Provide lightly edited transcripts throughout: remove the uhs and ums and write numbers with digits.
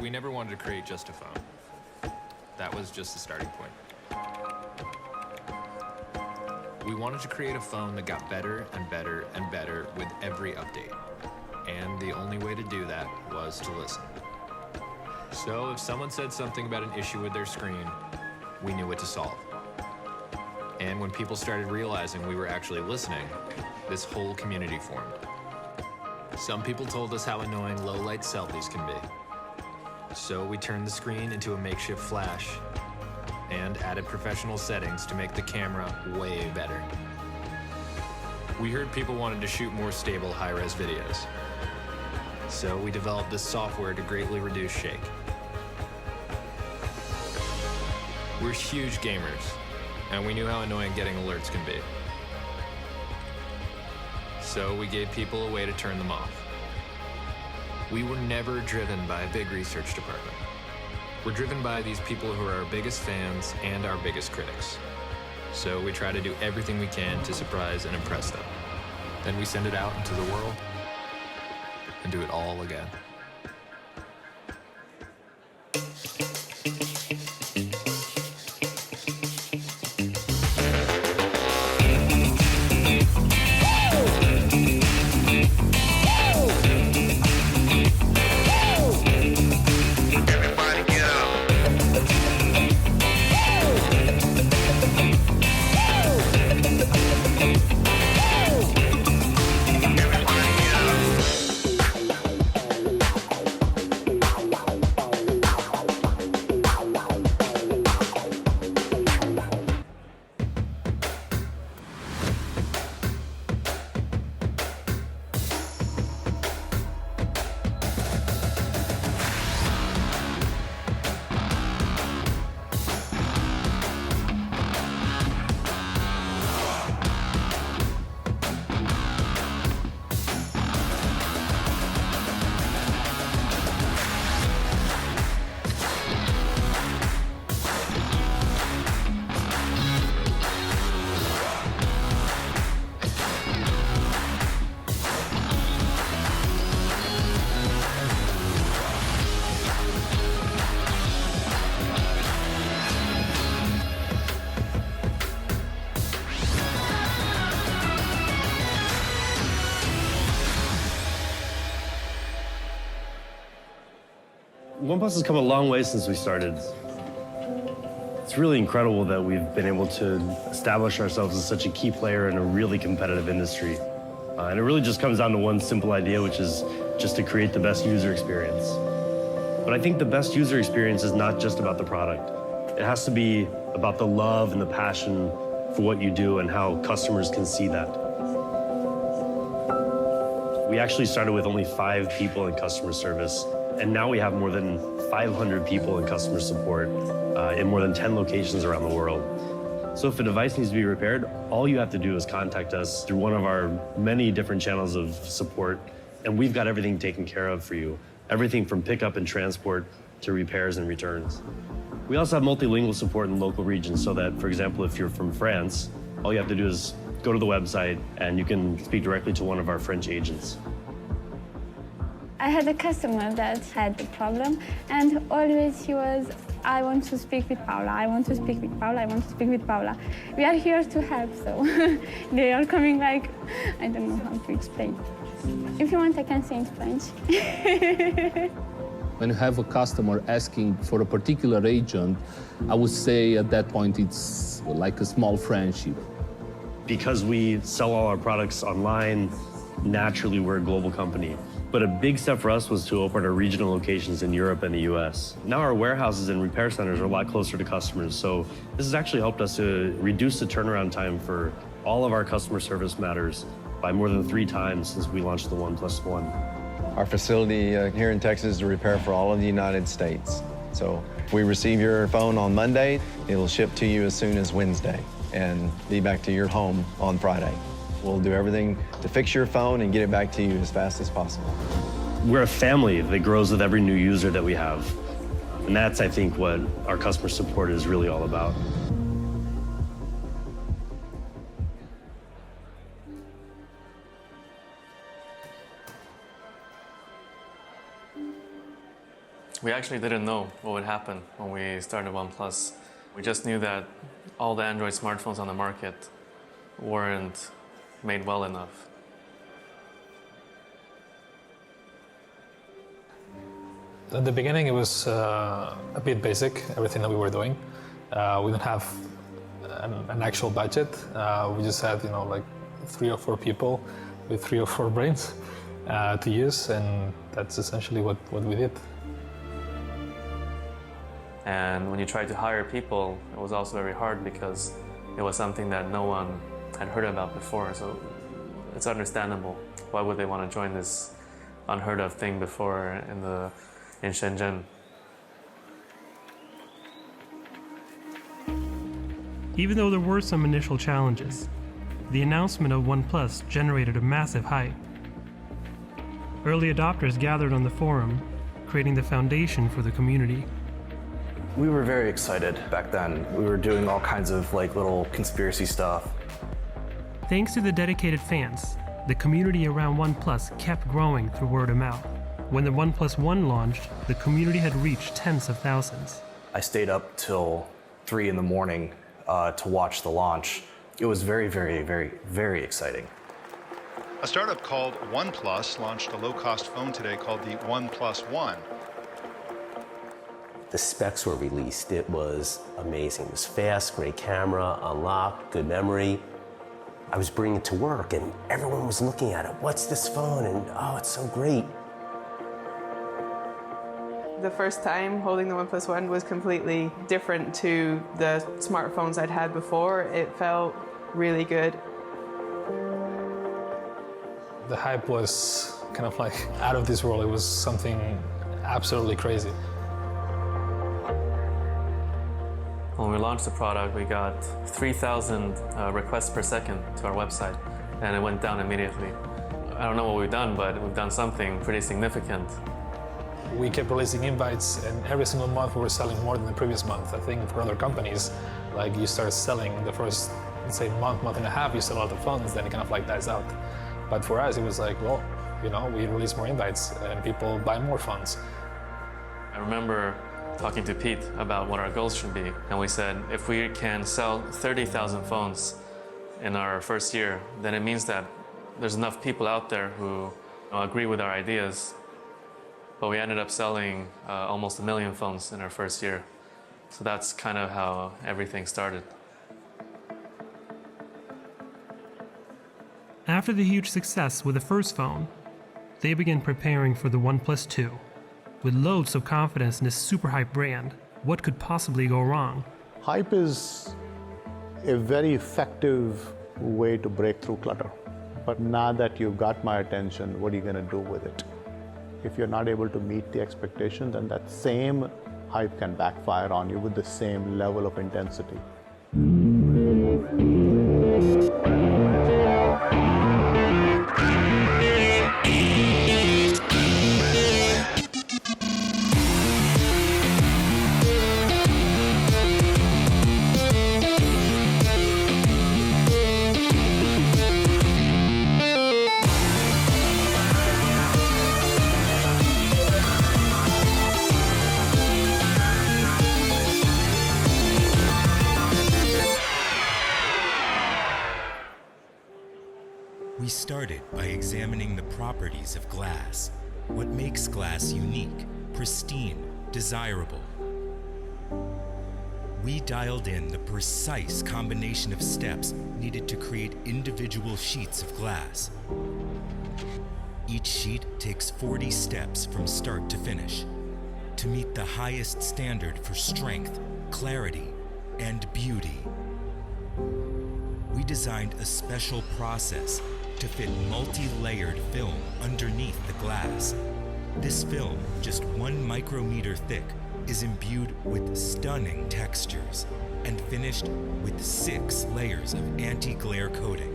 We never wanted to create just a phone. That was just the starting point. We wanted to create a phone that got better and better and better with every update. And the only way to do that was to listen. So if someone said something about an issue with their screen, we knew what to solve. And when people started realizing we were actually listening, this whole community formed. Some people told us how annoying low-light selfies can be. So we turned the screen into a makeshift flash and added professional settings to make the camera way better. We heard people wanted to shoot more stable high-res videos. So we developed this software to greatly reduce shake. We're huge gamers, and we knew how annoying getting alerts can be. So we gave people a way to turn them off. We were never driven by a big research department. We're driven by these people who are our biggest fans and our biggest critics. So we try to do everything we can to surprise and impress them. Then we send it out into the world and do it all again. OnePlus has come a long way since we started. It's really incredible that we've been able to establish ourselves as such a key player in a really competitive industry. And it really just comes down to one simple idea, which is just to create the best user experience. But I think the best user experience is not just about the product. It has to be about the love and the passion for what you do and how customers can see that. We actually started with only 5 people in customer service, and now we have more than 500 people in customer support in more than 10 locations around the world. So if a device needs to be repaired, all you have to do is contact us through one of our many different channels of support, and we've got everything taken care of for you. Everything from pickup and transport to repairs and returns. We also have multilingual support in local regions so that, for example, if you're from France, all you have to do is go to the website and you can speak directly to one of our French agents. I had a customer that had the problem, and always he was, I want to speak with Paula, I want to speak with Paula, I want to speak with Paula. We are here to help, so they are coming like, I don't know how to explain. If you want, I can say in French. When you have a customer asking for a particular agent, I would say at that point it's like a small friendship. Because we sell all our products online, naturally we're a global company. But a big step for us was to open our regional locations in Europe and the US. Now our warehouses and repair centers are a lot closer to customers, so this has actually helped us to reduce the turnaround time for all of our customer service matters by more than 3 times since we launched the OnePlus One. Our facility here in Texas is to repair for all of the United States. So if we receive your phone on Monday, it'll ship to you as soon as Wednesday and be back to your home on Friday. We'll do everything to fix your phone and get it back to you as fast as possible. We're a family that grows with every new user that we have. And that's, I think, what our customer support is really all about. We actually didn't know what would happen when we started OnePlus. We just knew that all the Android smartphones on the market weren't made well enough. At the beginning, it was a bit basic, everything that we were doing. We didn't have an actual budget. We just had, like 3 or 4 people with 3 or 4 brains to use, and that's essentially what we did. And when you tried to hire people, it was also very hard because it was something that no one had heard about before. So it's understandable. Why would they want to join this unheard of thing before in Shenzhen? Even though there were some initial challenges, the announcement of OnePlus generated a massive hype. Early adopters gathered on the forum, creating the foundation for the community. We were very excited back then. We were doing all kinds of little conspiracy stuff. Thanks to the dedicated fans, the community around OnePlus kept growing through word of mouth. When the OnePlus One launched, the community had reached tens of thousands. I stayed up till 3 in the morning to watch the launch. It was very, very, very, very exciting. A startup called OnePlus launched a low-cost phone today called the OnePlus One. The specs were released. It was amazing. It was fast, great camera, unlocked, good memory. I was bringing it to work and everyone was looking at it. What's this phone? And oh, it's so great. The first time holding the OnePlus One was completely different to the smartphones I'd had before. It felt really good. The hype was kind of like out of this world. It was something absolutely crazy. When we launched the product, we got 3,000 requests per second to our website, and it went down immediately. I don't know what we've done, but we've done something pretty significant. We kept releasing invites, and every single month we were selling more than the previous month. I think for other companies, like you start selling the first, let's say, month and a half, you sell a lot of phones, then it kind of like dies out. But for us, it was like, well, we release more invites and people buy more phones. I remember talking to Pete about what our goals should be, and we said, if we can sell 30,000 phones in our first year, then it means that there's enough people out there who agree with our ideas. But we ended up selling almost 1 million phones in our first year. So that's kind of how everything started. After the huge success with the first phone, they began preparing for the OnePlus 2. With loads of confidence in this super hype brand, what could possibly go wrong? Hype is a very effective way to break through clutter. But now that you've got my attention, what are you going to do with it? If you're not able to meet the expectation, then that same hype can backfire on you with the same level of intensity. We started by examining the properties of glass, what makes glass unique, pristine, desirable. We dialed in the precise combination of steps needed to create individual sheets of glass. Each sheet takes 40 steps from start to finish to meet the highest standard for strength, clarity, and beauty. We designed a special process to fit multi-layered film underneath the glass. This film, just 1 micrometer thick, is imbued with stunning textures and finished with 6 layers of anti-glare coating.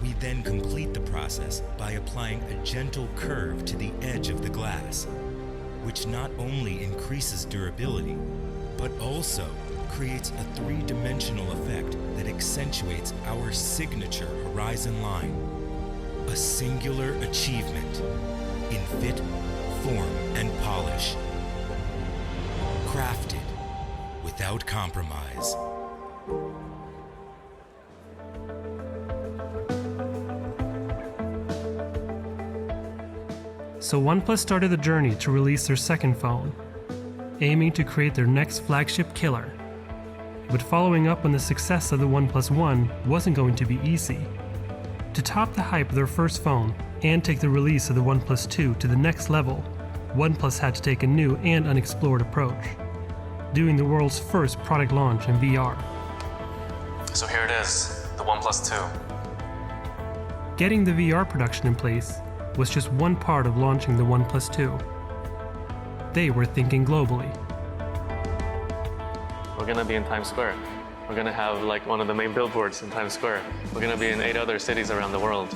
We then complete the process by applying a gentle curve to the edge of the glass, which not only increases durability, but also creates a 3-dimensional effect that accentuates our signature horizon line. A singular achievement in fit, form, and polish. without compromise. So OnePlus started the journey to release their second phone, aiming to create their next flagship killer. But following up on the success of the OnePlus One wasn't going to be easy. To top the hype of their first phone and take the release of the OnePlus 2 to the next level, OnePlus had to take a new and unexplored approach, doing the world's first product launch in VR. So here it is, the OnePlus 2. Getting the VR production in place was just one part of launching the OnePlus 2. They were thinking globally. We're gonna be in Times Square. We're gonna have like one of the main billboards in Times Square. We're gonna be in 8 other cities around the world.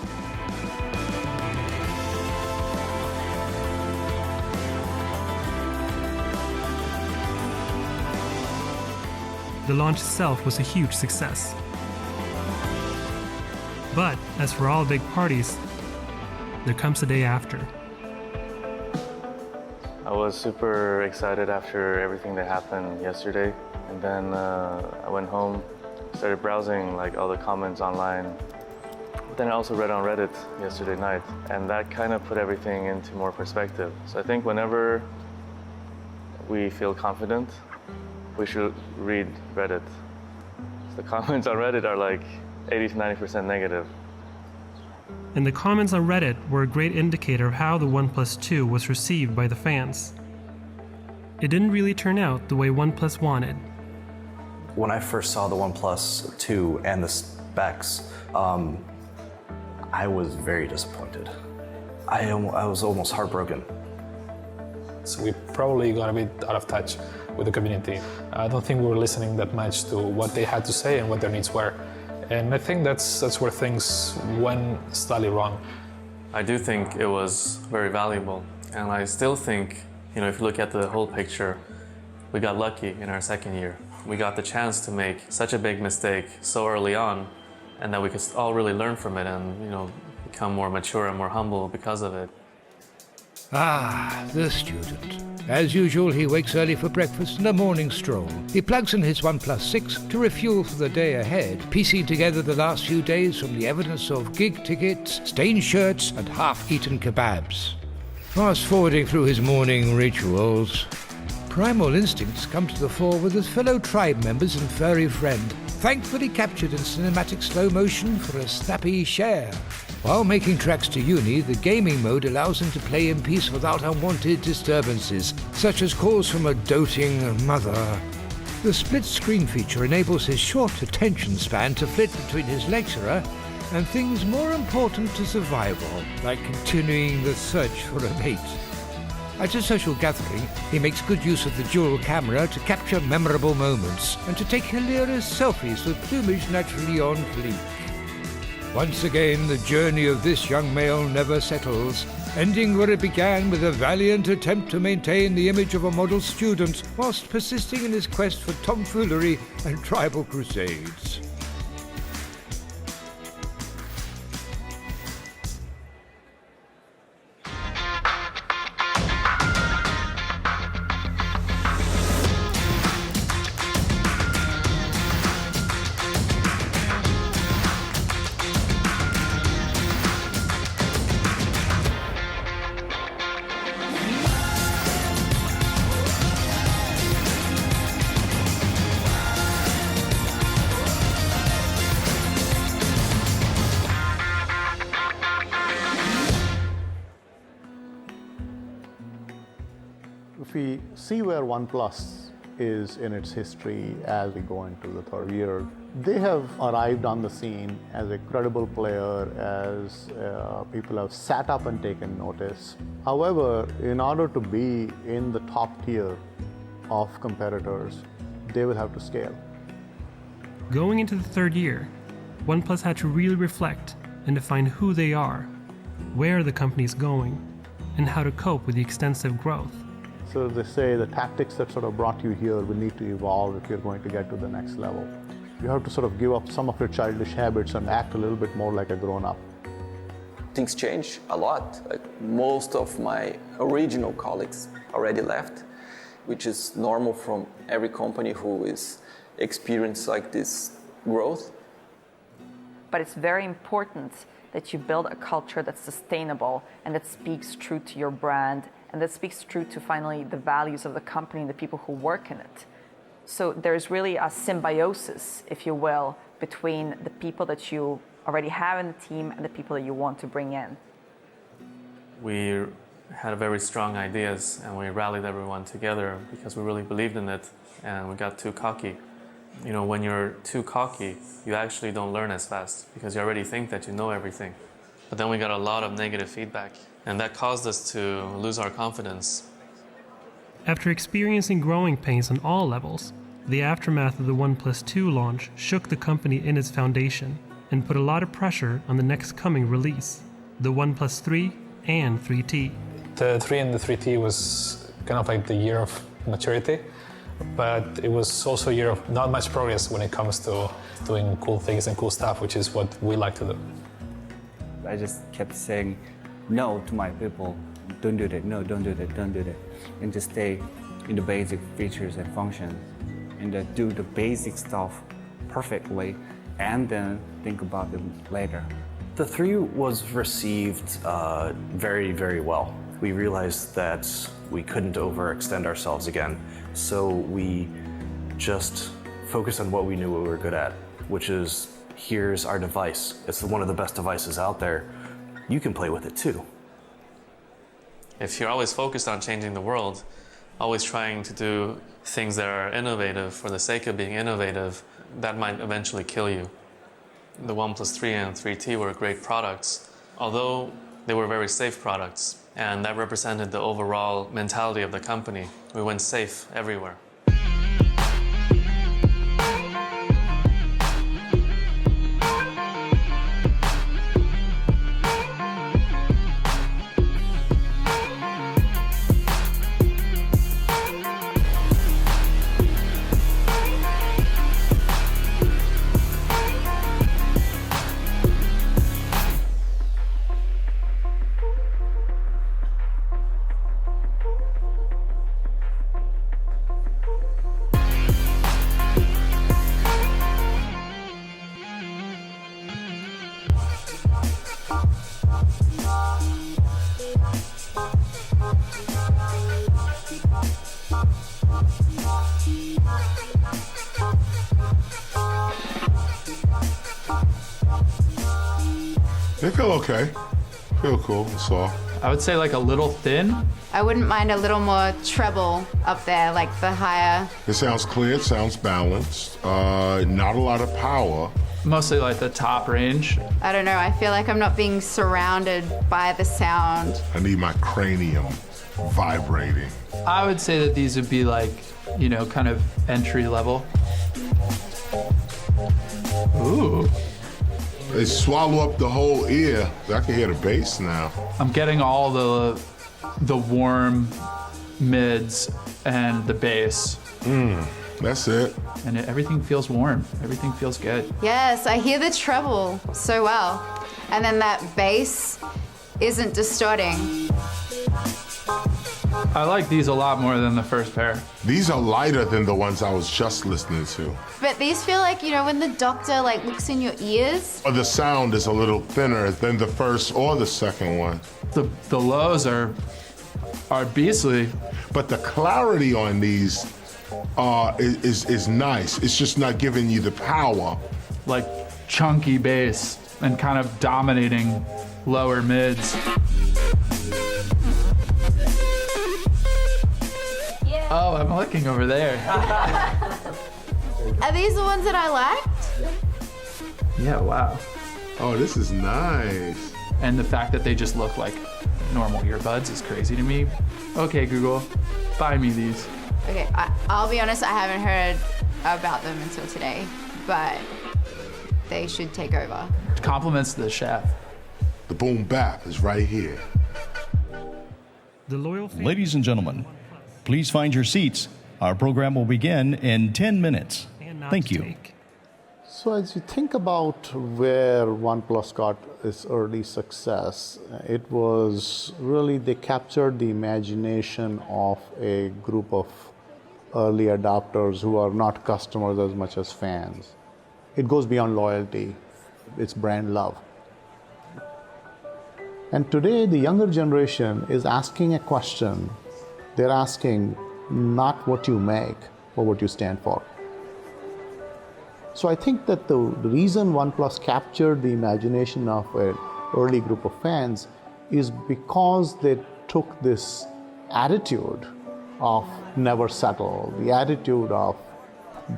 The launch itself was a huge success. But as for all big parties, there comes the day after. I was super excited after everything that happened yesterday. And then I went home, started browsing like all the comments online. But then I also read on Reddit yesterday night, and that kind of put everything into more perspective. So I think whenever we feel confident, we should read Reddit. The comments on Reddit are like 80 to 90% negative. And the comments on Reddit were a great indicator of how the OnePlus 2 was received by the fans. It didn't really turn out the way OnePlus wanted. When I first saw the OnePlus 2 and the specs, I was very disappointed. I was almost heartbroken. So we probably got a bit out of touch with the community. I don't think we were listening that much to what they had to say and what their needs were. And I think that's where things went slightly wrong. I do think it was very valuable. And I still think, if you look at the whole picture, we got lucky in our second year. We got the chance to make such a big mistake so early on, and that we could all really learn from it and, become more mature and more humble because of it. Ah, the student. As usual, he wakes early for breakfast and a morning stroll. He plugs in his OnePlus 6 to refuel for the day ahead, piecing together the last few days from the evidence of gig tickets, stained shirts, and half-eaten kebabs. Fast-forwarding through his morning rituals, primal instincts come to the fore with his fellow tribe members and furry friend, thankfully captured in cinematic slow motion for a snappy share. While making tracks to uni, the gaming mode allows him to play in peace without unwanted disturbances, such as calls from a doting mother. The split screen feature enables his short attention span to flit between his lecturer and things more important to survival, like continuing the search for a mate. At a social gathering, he makes good use of the dual camera to capture memorable moments and to take hilarious selfies with plumage naturally on fleek. Once again, the journey of this young male never settles, ending where it began with a valiant attempt to maintain the image of a model student whilst persisting in his quest for tomfoolery and tribal crusades. If we see where OnePlus is in its history as we go into the third year, they have arrived on the scene as a credible player, as people have sat up and taken notice. However, in order to be in the top tier of competitors, they will have to scale. Going into the third year, OnePlus had to really reflect and define who they are, where the company is going, and how to cope with the extensive growth. So they say the tactics that sort of brought you here will need to evolve if you're going to get to the next level. You have to sort of give up some of your childish habits and act a little bit more like a grown-up. Things change a lot. Like most of my original colleagues already left, which is normal from every company who is experienced like this growth. But it's very important that you build a culture that's sustainable and that speaks true to your brand and that speaks true to finally the values of the company and the people who work in it. So there's really a symbiosis, if you will, between the people that you already have in the team and the people that you want to bring in. We had very strong ideas and we rallied everyone together because we really believed in it, and we got too cocky. You know, when you're too cocky, you actually don't learn as fast because you already think that you know everything. But then we got a lot of negative feedback, and that caused us to lose our confidence. After experiencing growing pains on all levels, the aftermath of the OnePlus 2 launch shook the company in its foundation and put a lot of pressure on the next coming release, the OnePlus 3 and 3T. The 3 and the 3T was kind of like the year of maturity, but it was also a year of not much progress when it comes to doing cool things and cool stuff, which is what we like to do. I just kept saying no to my people. Don't do that, no, don't do that, don't do that. And just stay in the basic features and functions and do the basic stuff perfectly and then think about them later. The 3 was received very, very well. We realized that we couldn't overextend ourselves again, so we just focused on what we knew we were good at, which is, here's our device. It's one of the best devices out there. You can play with it too. If you're always focused on changing the world, always trying to do things that are innovative for the sake of being innovative, that might eventually kill you. The OnePlus 3 and 3T were great products, although they were very safe products, and that represented the overall mentality of the company. We went safe everywhere. They feel okay. Feel cool, that's all. I would say like a little thin. I wouldn't mind a little more treble up there, like the higher. It sounds clear, it sounds balanced. Not a lot of power. Mostly like the top range. I don't know, I feel like I'm not being surrounded by the sound. I need my cranium vibrating. I would say that these would be like, you know, kind of entry level. Ooh. They swallow up the whole ear. I can hear the bass now. I'm getting all the warm mids and the bass. That's it. And everything feels warm. Everything feels good. Yes, I hear the treble so well. And then that bass isn't distorting. I like these a lot more than the first pair. These are lighter than the ones I was just listening to. But these feel like, you know, when the doctor like looks in your ears. Or the sound is a little thinner than the first or the second one. The lows are beastly. But the clarity on these is nice. It's just not giving you the power. Like chunky bass and kind of dominating lower mids. Oh, I'm looking over there. Are these the ones that I liked? Yeah, wow. Oh, this is nice. And the fact that they just look like normal earbuds is crazy to me. Okay, Google, buy me these. Okay, I'll be honest, I haven't heard about them until today, but they should take over. Compliments to the chef. The boom bap is right here. The loyal Ladies and gentlemen, please find your seats. Our program will begin in 10 minutes. Thank you. So as you think about where OnePlus got its early success, it was really they captured the imagination of a group of early adopters who are not customers as much as fans. It goes beyond loyalty. It's brand love. And today, the younger generation is asking a question. They're asking not what you make, but what you stand for. So I think that the reason OnePlus captured the imagination of an early group of fans is because they took this attitude of never settle, the attitude of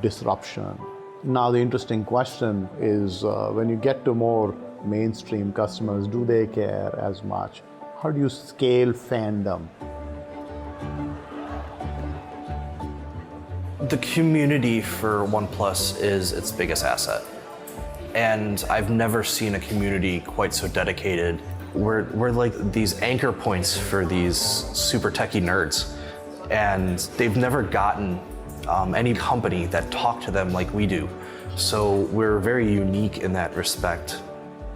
disruption. Now the interesting question is when you get to more mainstream customers, do they care as much? How do you scale fandom? The community for OnePlus is its biggest asset. And I've never seen a community quite so dedicated. We're like these anchor points for these super techie nerds. And they've never gotten any company that talked to them like we do. So we're very unique in that respect.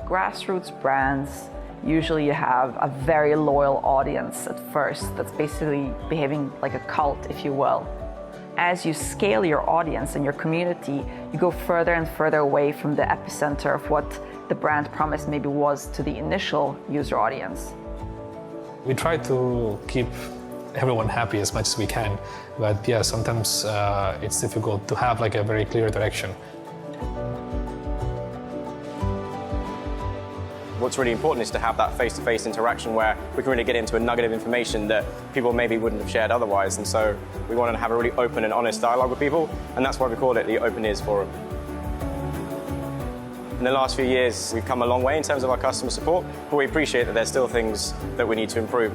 Grassroots brands, usually you have a very loyal audience at first that's basically behaving like a cult, if you will. As you scale your audience and your community, you go further and further away from the epicenter of what the brand promise maybe was to the initial user audience. We try to keep everyone happy as much as we can, but yeah, sometimes it's difficult to have like a very clear direction. What's really important is to have that face-to-face interaction where we can really get into a nugget of information that people maybe wouldn't have shared otherwise. And so we wanted to have a really open and honest dialogue with people, and that's why we call it the Open Ears Forum. In the last few years, we've come a long way in terms of our customer support, but we appreciate that there's still things that we need to improve.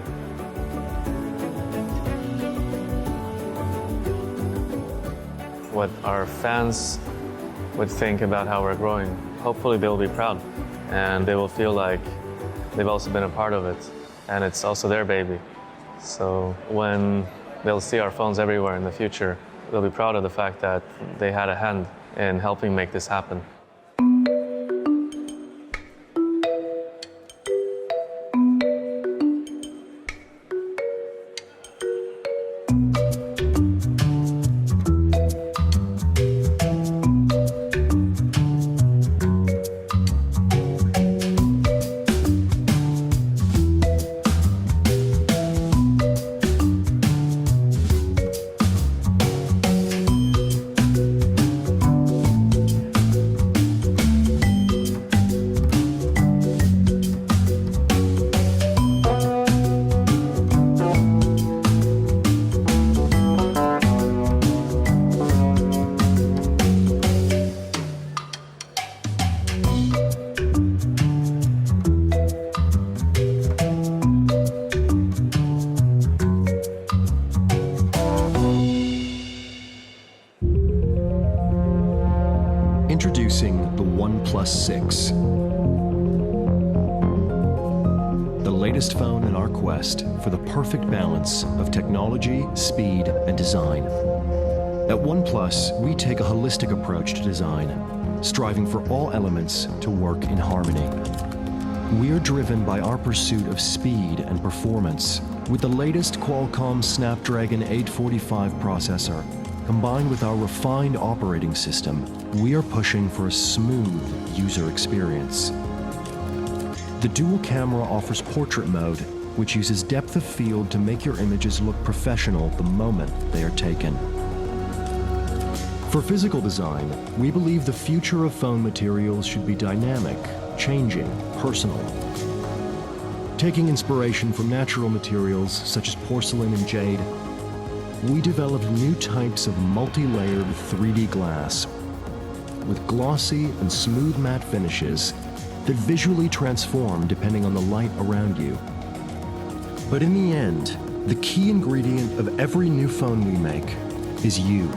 What our fans would think about how we're growing, hopefully they'll be proud. And they will feel like they've also been a part of it. And it's also their baby. So when they'll see our phones everywhere in the future, they'll be proud of the fact that they had a hand in helping make this happen. Introducing the OnePlus 6. The latest phone in our quest for the perfect balance of technology, speed, and design. At OnePlus, we take a holistic approach to design, striving for all elements to work in harmony. We are driven by our pursuit of speed and performance with the latest Qualcomm Snapdragon 845 processor. Combined with our refined operating system, we are pushing for a smooth user experience. The dual camera offers portrait mode, which uses depth of field to make your images look professional the moment they are taken. For physical design, we believe the future of phone materials should be dynamic, changing, personal. Taking inspiration from natural materials such as porcelain and jade, we developed new types of multi-layered 3D glass with glossy and smooth matte finishes that visually transform depending on the light around you. But in the end, the key ingredient of every new phone we make is you.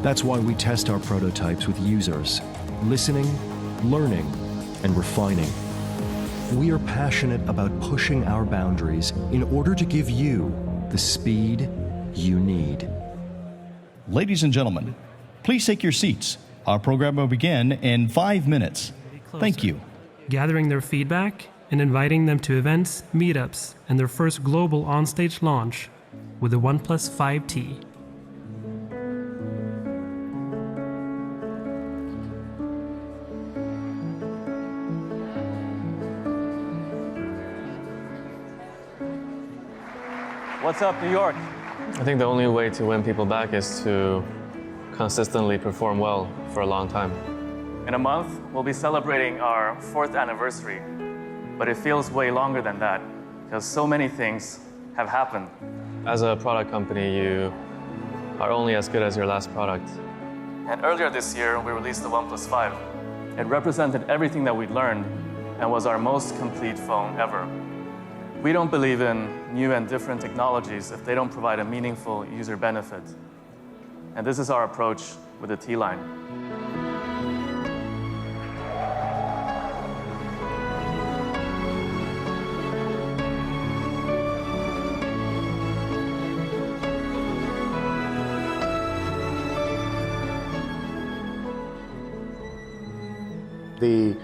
That's why we test our prototypes with users, listening, learning, and refining. We are passionate about pushing our boundaries in order to give you the speed you need. Ladies and gentlemen, please take your seats. Our program will begin in 5 minutes. Thank you. Gathering their feedback and inviting them to events, meetups, and their first global onstage launch with the OnePlus 5T. What's up, New York? I think the only way to win people back is to consistently perform well for a long time. In a month, we'll be celebrating our 4th anniversary, but it feels way longer than that because so many things have happened. As a product company, you are only as good as your last product. And earlier this year, we released the OnePlus 5. It represented everything that we'd learned and was our most complete phone ever. We don't believe in new and different technologies if they don't provide a meaningful user benefit. And this is our approach with the T-Line. The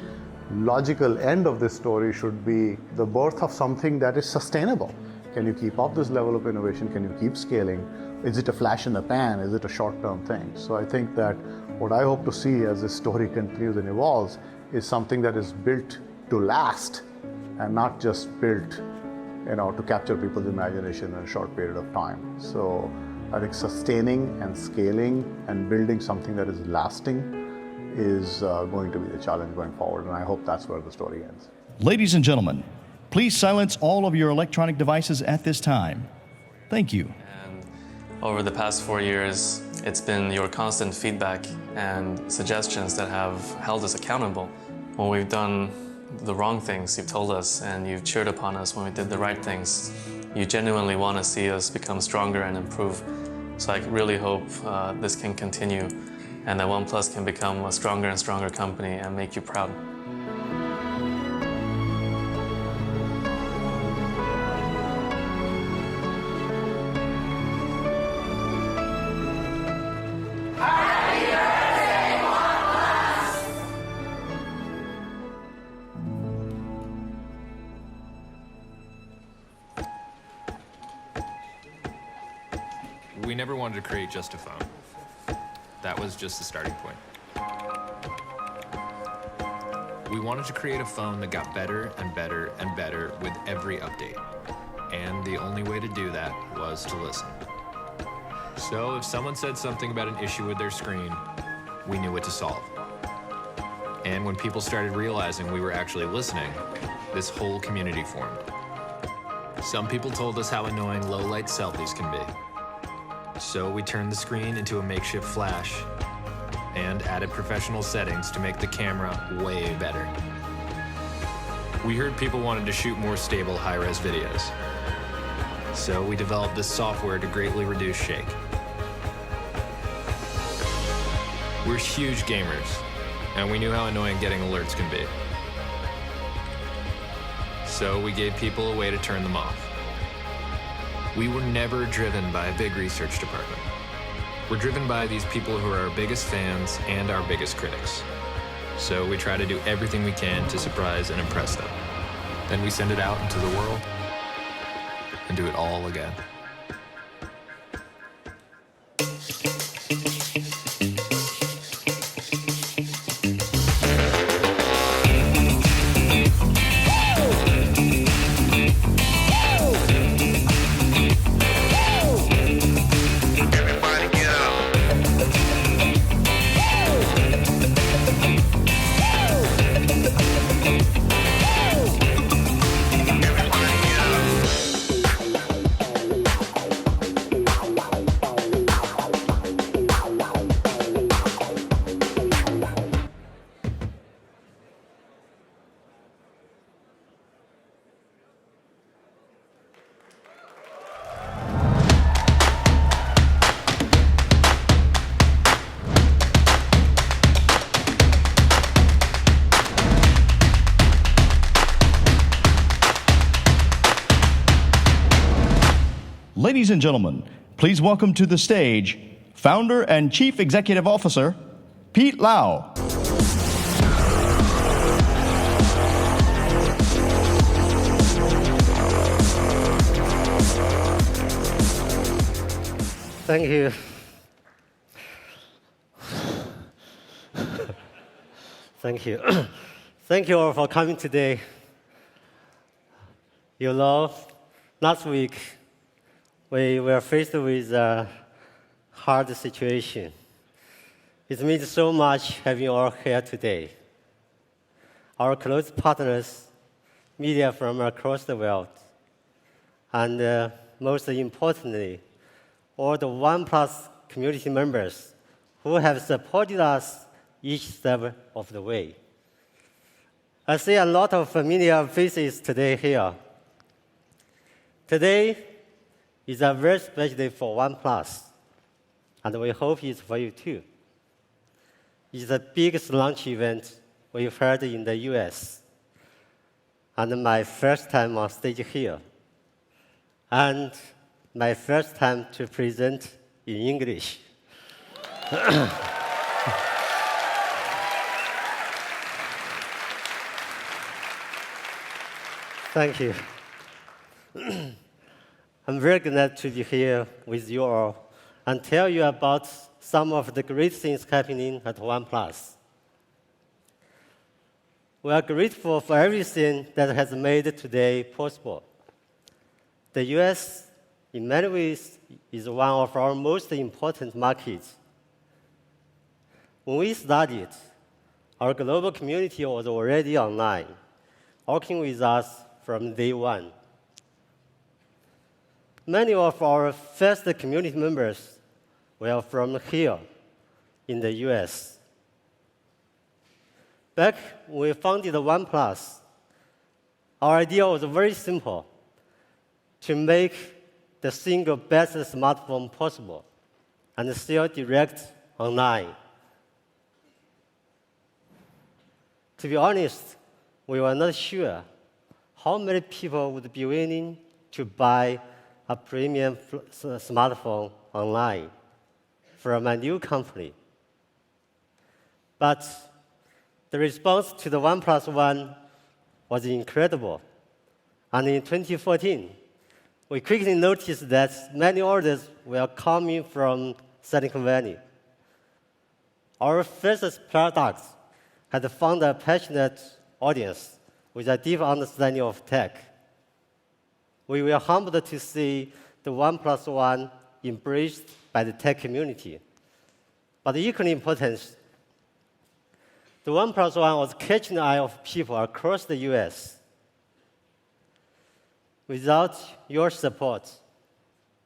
logical end of this story should be the birth of something that is sustainable. Can you keep up this level of innovation? Can you keep scaling? Is it a flash in the pan? Is it a short-term thing? So I think that what I hope to see as this story continues and evolves is something that is built to last and not just built, to capture people's imagination in a short period of time. So I think sustaining and scaling and building something that is lasting is going to be the challenge going forward, and I hope that's where the story ends. Ladies and gentlemen, please silence all of your electronic devices at this time. Thank you. And over the past 4 years, it's been your constant feedback and suggestions that have held us accountable. When we've done the wrong things, you've told us, and you've cheered upon us when we did the right things. You genuinely want to see us become stronger and improve. So I really hope this can continue, and that OnePlus can become a stronger and stronger company and make you proud. We never wanted to create just a phone. That was just the starting point. We wanted to create a phone that got better and better and better with every update. And the only way to do that was to listen. So if someone said something about an issue with their screen, we knew what to solve. And when people started realizing we were actually listening, this whole community formed. Some people told us how annoying low-light selfies can be. So we turned the screen into a makeshift flash and added professional settings to make the camera way better. We heard people wanted to shoot more stable high-res videos. So we developed this software to greatly reduce shake. We're huge gamers, and we knew how annoying getting alerts can be. So we gave people a way to turn them off. We were never driven by a big research department. We're driven by these people who are our biggest fans and our biggest critics. So we try to do everything we can to surprise and impress them. Then we send it out into the world and do it all again. Ladies and gentlemen, please welcome to the stage Founder and Chief Executive Officer, Pete Lau. Thank you. Thank you. Thank you all for coming today. Your love last week we were faced with a hard situation. It means so much having you all here today. Our close partners, media from across the world, and most importantly, all the OnePlus community members who have supported us each step of the way. I see a lot of familiar faces today here. Today is a very special day for OnePlus, and we hope it's for you too. It's the biggest launch event we've had in the US, and my first time on stage here, and my first time to present in English. Thank you. I'm very glad to be here with you all and tell you about some of the great things happening at OnePlus. We are grateful for everything that has made today possible. The US, in many ways, is one of our most important markets. When we started, our global community was already online, working with us from day one. Many of our first community members were from here in the US. Back when we founded OnePlus, our idea was very simple: to make the single best smartphone possible and sell direct online. To be honest, we were not sure how many people would be willing to buy a premium smartphone online from a new company. But the response to the OnePlus One was incredible. And in 2014, we quickly noticed that many orders were coming from Silicon Valley. Our first products had found a passionate audience with a deep understanding of tech. We were humbled to see the OnePlus One embraced by the tech community. But equally important, the OnePlus One was catching the eye of people across the US. Without your support,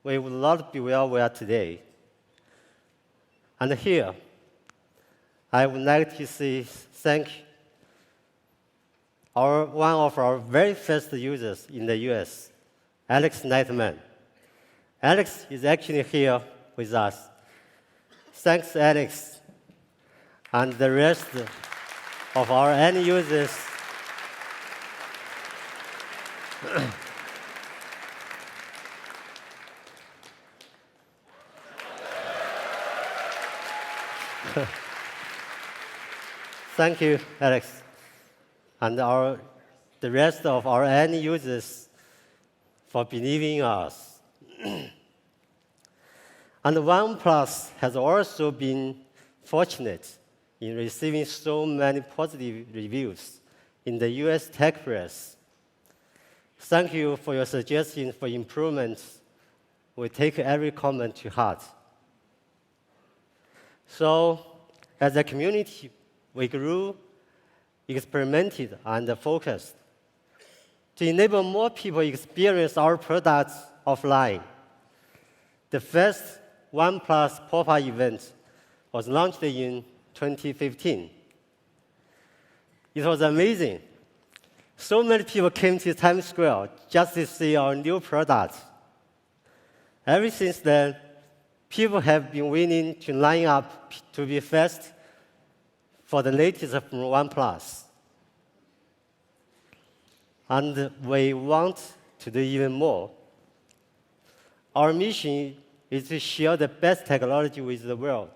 we would not be where we are today. And here, I would like to thank one of our very first users in the US, Alex Nightman. Alex is actually here with us. Thanks, Alex, and the rest of our end users. Thank you, Alex, and the rest of our end users for believing in us. And OnePlus has also been fortunate in receiving so many positive reviews in the US tech press. Thank you for your suggestions for improvements. We take every comment to heart. So, as a community, we grew, experimented, and focused to enable more people experience our products offline. The first OnePlus pop-up event was launched in 2015. It was amazing. So many people came to Times Square just to see our new products. Ever since then, people have been willing to line up to be first for the latest from OnePlus. And we want to do even more. Our mission is to share the best technology with the world.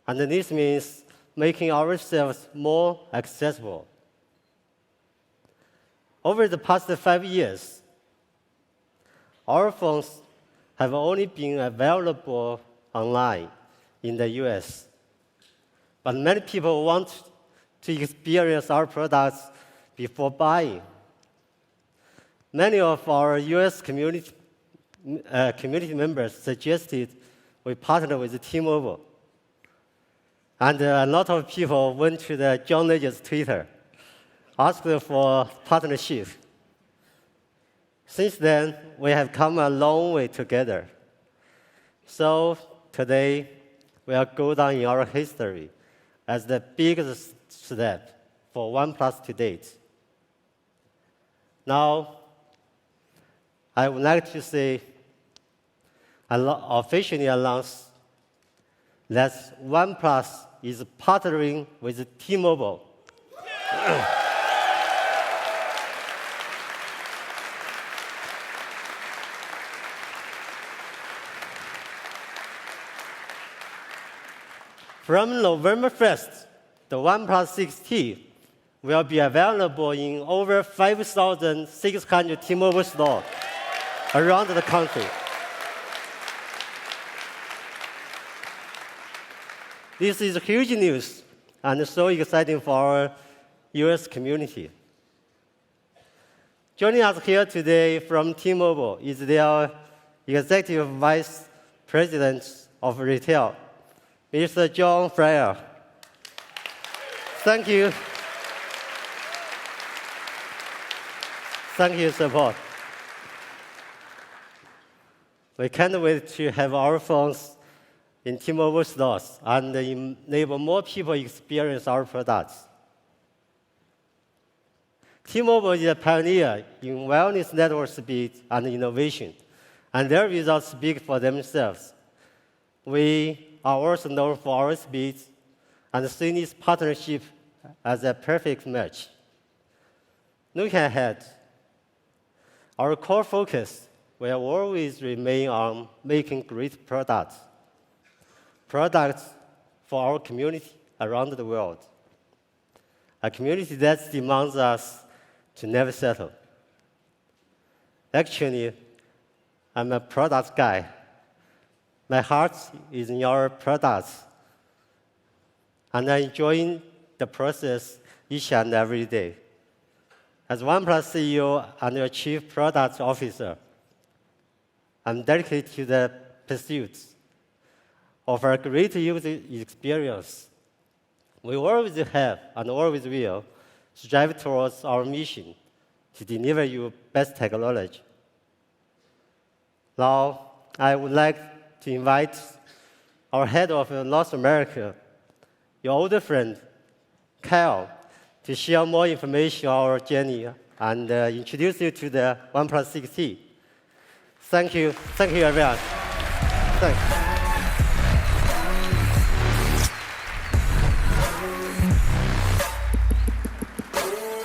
And this means making ourselves more accessible. Over the past 5 years, our phones have only been available online in the US. But many people want to experience our products before buying. Many of our US community community members suggested we partner with T-Mobile. And a lot of people went to the John Legend's Twitter, asked for partnership. Since then, we have come a long way together. So today, we will go down in our history as the biggest step for OnePlus to date. Now, I would like to say, officially announce that OnePlus is partnering with T-Mobile. From November 1st, the OnePlus 6T will be available in over 5,600 T-Mobile stores around the country. This is huge news and so exciting for our US community. Joining us here today from T-Mobile is their Executive Vice President of Retail, Mr. John Fryer. Thank you. Thank you, support. We can't wait to have our phones in T-Mobile stores and enable more people experience our products. T-Mobile is a pioneer in wireless network speed and innovation, and their results speak for themselves. We are also known for our speed and see this partnership as a perfect match. Looking ahead, our core focus will always remain on making great products for our community around the world, a community that demands us to never settle. Actually, I'm a product guy. My heart is in our products, and I enjoy the process each and every day. As OnePlus CEO and your Chief Product Officer, I'm dedicated to the pursuit of a great user experience. We always have and always will strive towards our mission to deliver you best technology. Now, I would like to invite our head of North America, your older friend, Kyle, to share more information on our journey and introduce you to the OnePlus 6T. Thank you. Thank you, everyone. Thanks.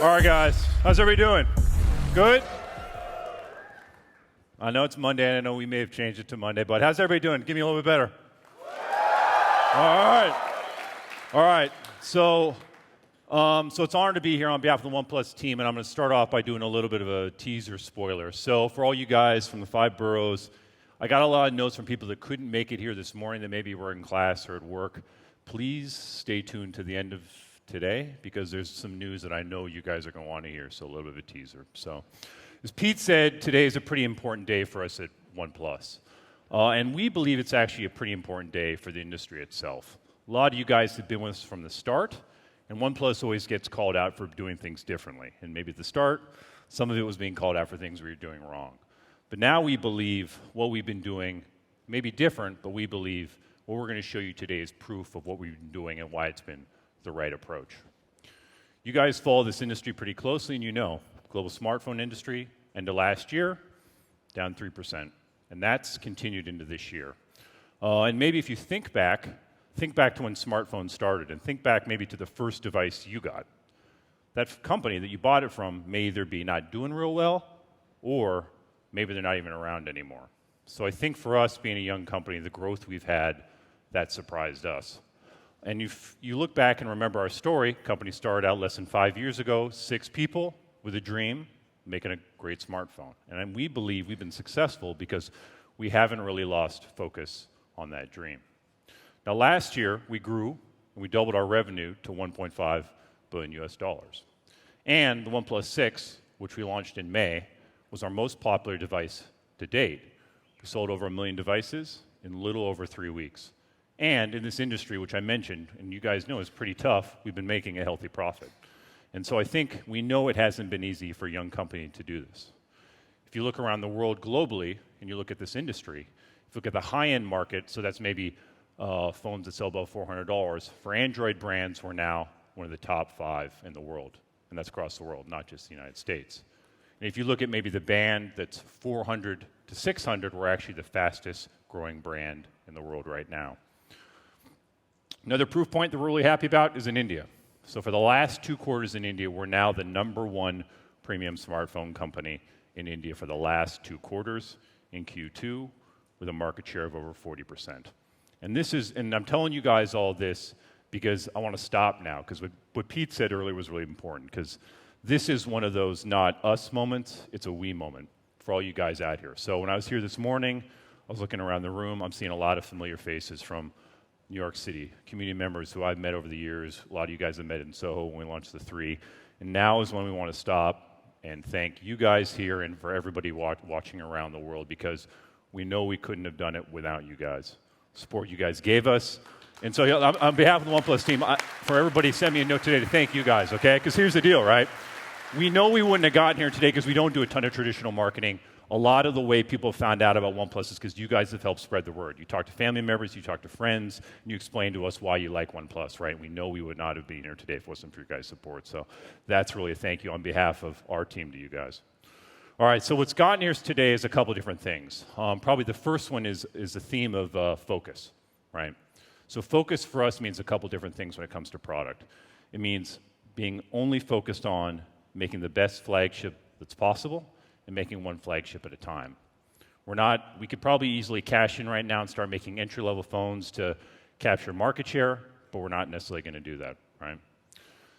All right, guys. How's everybody doing? Good? I know it's Monday, and I know we may have changed it to Monday, but how's everybody doing? Give me a little bit better. All right. All right. So it's an honor to be here on behalf of the OnePlus team, and I'm going to start off by doing a little bit of a teaser spoiler. So for all you guys from the 5 boroughs, I got a lot of notes from people that couldn't make it here this morning that maybe were in class or at work. Please stay tuned to the end of today because there's some news that I know you guys are going to want to hear, so a little bit of a teaser. So as Pete said, today is a pretty important day for us at OnePlus. And we believe it's actually a pretty important day for the industry itself. A lot of you guys have been with us from the start, and OnePlus always gets called out for doing things differently. And maybe at the start, some of it was being called out for things we were doing wrong. But now we believe what we've been doing may be different, but we believe what we're going to show you today is proof of what we've been doing and why it's been the right approach. You guys follow this industry pretty closely, and you know, global smartphone industry, end of last year, down 3%. And that's continued into this year. And maybe if you think back to when smartphones started, and think back maybe to the first device you got. That company that you bought it from may either be not doing real well, or maybe they're not even around anymore. So I think for us, being a young company, the growth we've had, that surprised us. And if you look back and remember our story, company started out less than 5 years ago, 6 people with a dream, making a great smartphone. And we believe we've been successful because we haven't really lost focus on that dream. Now last year, we grew and we doubled our revenue to $1.5 billion US. And the OnePlus 6, which we launched in May, was our most popular device to date, We sold over 1 million devices in a little over 3 weeks. And in this industry, which I mentioned, and you guys know is pretty tough, we've been making a healthy profit. And so I think we know it hasn't been easy for a young company to do this. If you look around the world globally, and you look at this industry, if you look at the high-end market, so that's maybe phones that sell above $400, for Android brands, we're now one of the top 5 in the world. And that's across the world, not just the United States. And if you look at maybe the band that's 400 to 600, we're actually the fastest growing brand in the world right now. Another proof point that we're really happy about is in India. So for the last 2 quarters in India, we're now the #1 premium smartphone company in India for the last 2 quarters in Q2 with a market share of over 40%. And I'm telling you guys all this because I want to stop now, because what Pete said earlier was really important, because this is one of those not us moments, it's a we moment for all you guys out here. So when I was here this morning, I was looking around the room, I'm seeing a lot of familiar faces from New York City, community members who I've met over the years. A lot of you guys have met in Soho when we launched the 3. And now is when we want to stop and thank you guys here and for everybody watching around the world, because we know we couldn't have done it without you guys. Support you guys gave us. And so on behalf of the OnePlus team, for everybody, send me a note today to thank you guys, okay? Because here's the deal, right? We know we wouldn't have gotten here today because we don't do a ton of traditional marketing. A lot of the way people found out about OnePlus is because you guys have helped spread the word. You talk to family members, you talk to friends, and you explain to us why you like OnePlus, right? We know we would not have been here today if it wasn't for your guys' support. So that's really a thank you on behalf of our team to you guys. All right, so what's gotten here today is a couple different things. Probably the first one is the theme of focus, right? So focus for us means a couple different things when it comes to product. It means being only focused on making the best flagship that's possible and making one flagship at a time. We could probably easily cash in right now and start making entry-level phones to capture market share, but we're not necessarily going to do that, right?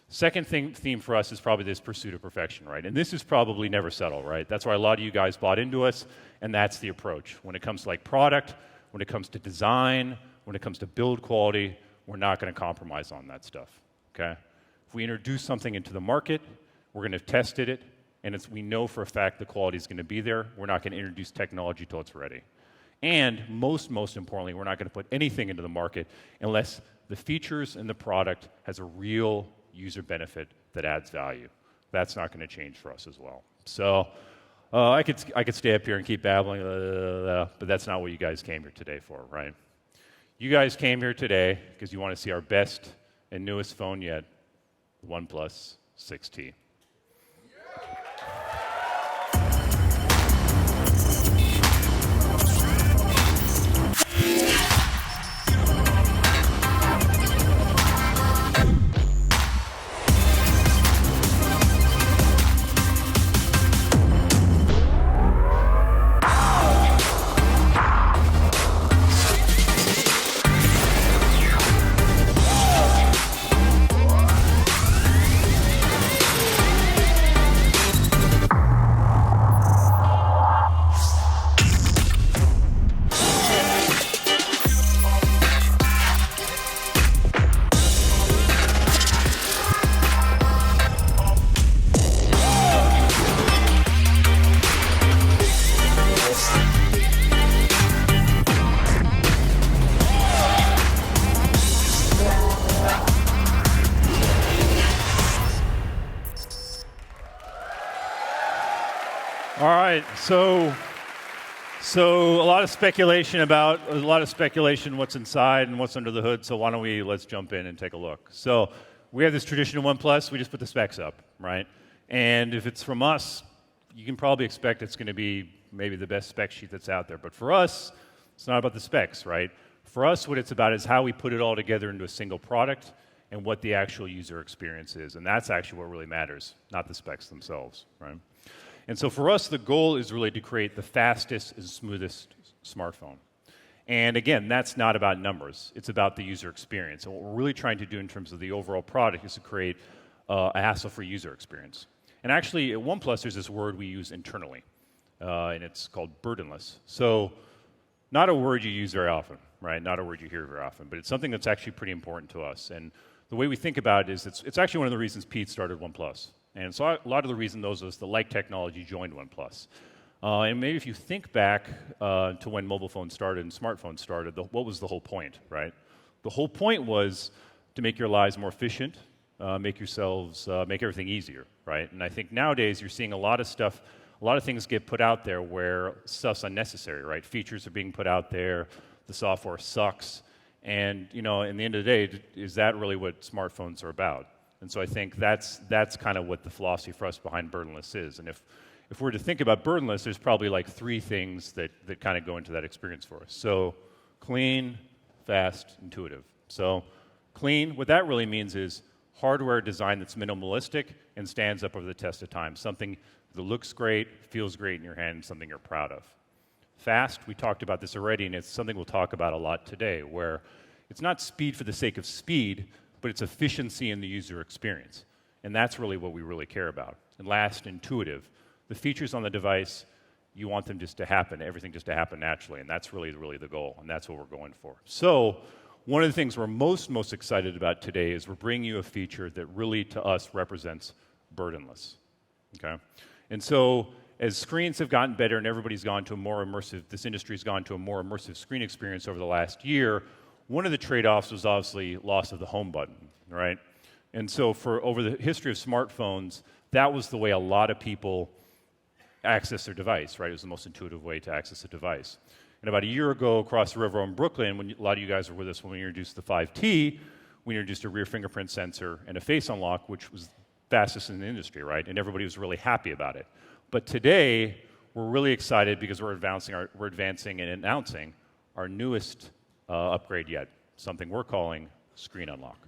Second theme for us is probably this pursuit of perfection, right? And this is probably never settle, right? That's why a lot of you guys bought into us, and that's the approach. When it comes to like product, when it comes to design, when it comes to build quality, we're not going to compromise on that stuff, okay? If we introduce something into the market, we're going to have tested it, and we know for a fact the quality is going to be there. We're not going to introduce technology till it's ready. And most importantly, we're not going to put anything into the market unless the features and the product has a real user benefit that adds value. That's not going to change for us as well. So I could stay up here and keep babbling, but that's not what you guys came here today for, right? You guys came here today because you want to see our best and newest phone yet, the OnePlus 6T. All right, so a lot of speculation what's inside and what's under the hood, so let's jump in and take a look. So we have this traditional OnePlus, we just put the specs up, right? And if it's from us, you can probably expect it's going to be maybe the best spec sheet that's out there. But for us, it's not about the specs, right? For us, what it's about is how we put it all together into a single product and what the actual user experience is. And that's actually what really matters, not the specs themselves, right? And so for us, the goal is really to create the fastest and smoothest smartphone. And again, that's not about numbers. It's about the user experience. And what we're really trying to do in terms of the overall product is to create a hassle-free user experience. And actually, at OnePlus, there's this word we use internally, and it's called burdenless. So not a word you use very often, right? Not a word you hear very often, but it's something that's actually pretty important to us. And the way we think about it is it's actually one of the reasons Pete started OnePlus. And so a lot of the reason those of us that like technology joined OnePlus. And maybe if you think back to when mobile phones started and smartphones started, what was the whole point, right? The whole point was to make your lives more efficient, make everything easier, right? And I think nowadays you're seeing a lot of stuff, a lot of things get put out there where stuff's unnecessary, right? Features are being put out there, the software sucks, and in the end of the day, is that really what smartphones are about? And so I think that's kind of what the philosophy for us behind burdenless is. And if we're to think about burdenless, there's probably like 3 things that kind of go into that experience for us. So clean, fast, intuitive. So clean, what that really means is hardware design that's minimalistic and stands up over the test of time. Something that looks great, feels great in your hand, something you're proud of. Fast, we talked about this already, and it's something we'll talk about a lot today, where it's not speed for the sake of speed, but it's efficiency in the user experience. And that's really what we really care about. And last, intuitive. The features on the device, you want them just to happen, everything just to happen naturally, and that's really the goal, and that's what we're going for. So one of the things we're most excited about today is we're bringing you a feature that really, to us, represents burdenless, okay? And so as screens have gotten better and everybody's gone to a more immersive, this industry's gone to a more immersive screen experience over the last year, one of the trade-offs was obviously loss of the home button, right? And so over the history of smartphones, that was the way a lot of people access their device, right? It was the most intuitive way to access a device. And about a year ago, across the river in Brooklyn, when a lot of you guys were with us when we introduced the 5T, we introduced a rear fingerprint sensor and a face unlock, which was fastest in the industry, right? And everybody was really happy about it. But today, we're really excited because we're advancing and announcing our newest upgrade yet, something we're calling Screen Unlock.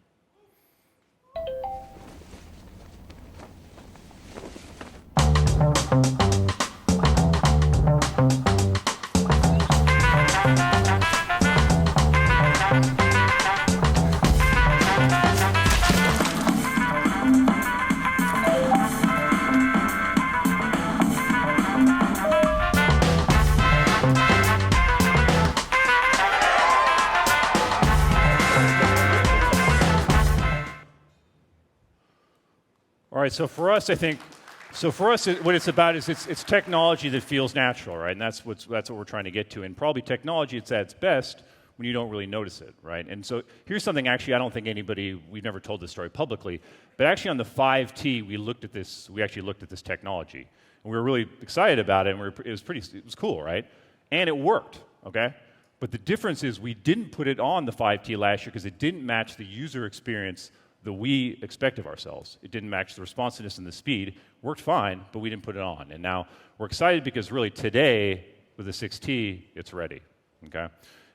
All right, so for us, what it's about is it's technology that feels natural, right? And that's what we're trying to get to. And probably technology, it's at its best when you don't really notice it, right? And so here's something actually I don't think we've never told this story publicly, but actually on the 5T, we actually looked at this technology. And we were really excited about it, and it was cool, right? And it worked, okay? But the difference is we didn't put it on the 5T last year because it didn't match the user experience that we expect of ourselves. It didn't match the responsiveness and the speed. Worked fine, but we didn't put it on. And now we're excited because really today, with the 6T, it's ready, okay?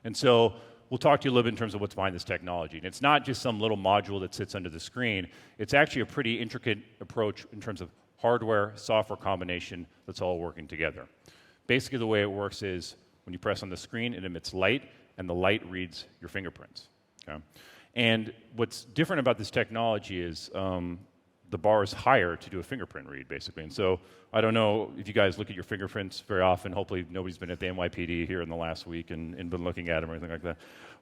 And so we'll talk to you a little bit in terms of what's behind this technology. And it's not just some little module that sits under the screen. It's actually a pretty intricate approach in terms of hardware, software combination that's all working together. Basically, the way it works is when you press on the screen, it emits light, and the light reads your fingerprints, okay? And what's different about this technology is the bar is higher to do a fingerprint read, basically. And so I don't know if you guys look at your fingerprints very often. Hopefully nobody's been at the NYPD here in the last week and been looking at them or anything like that.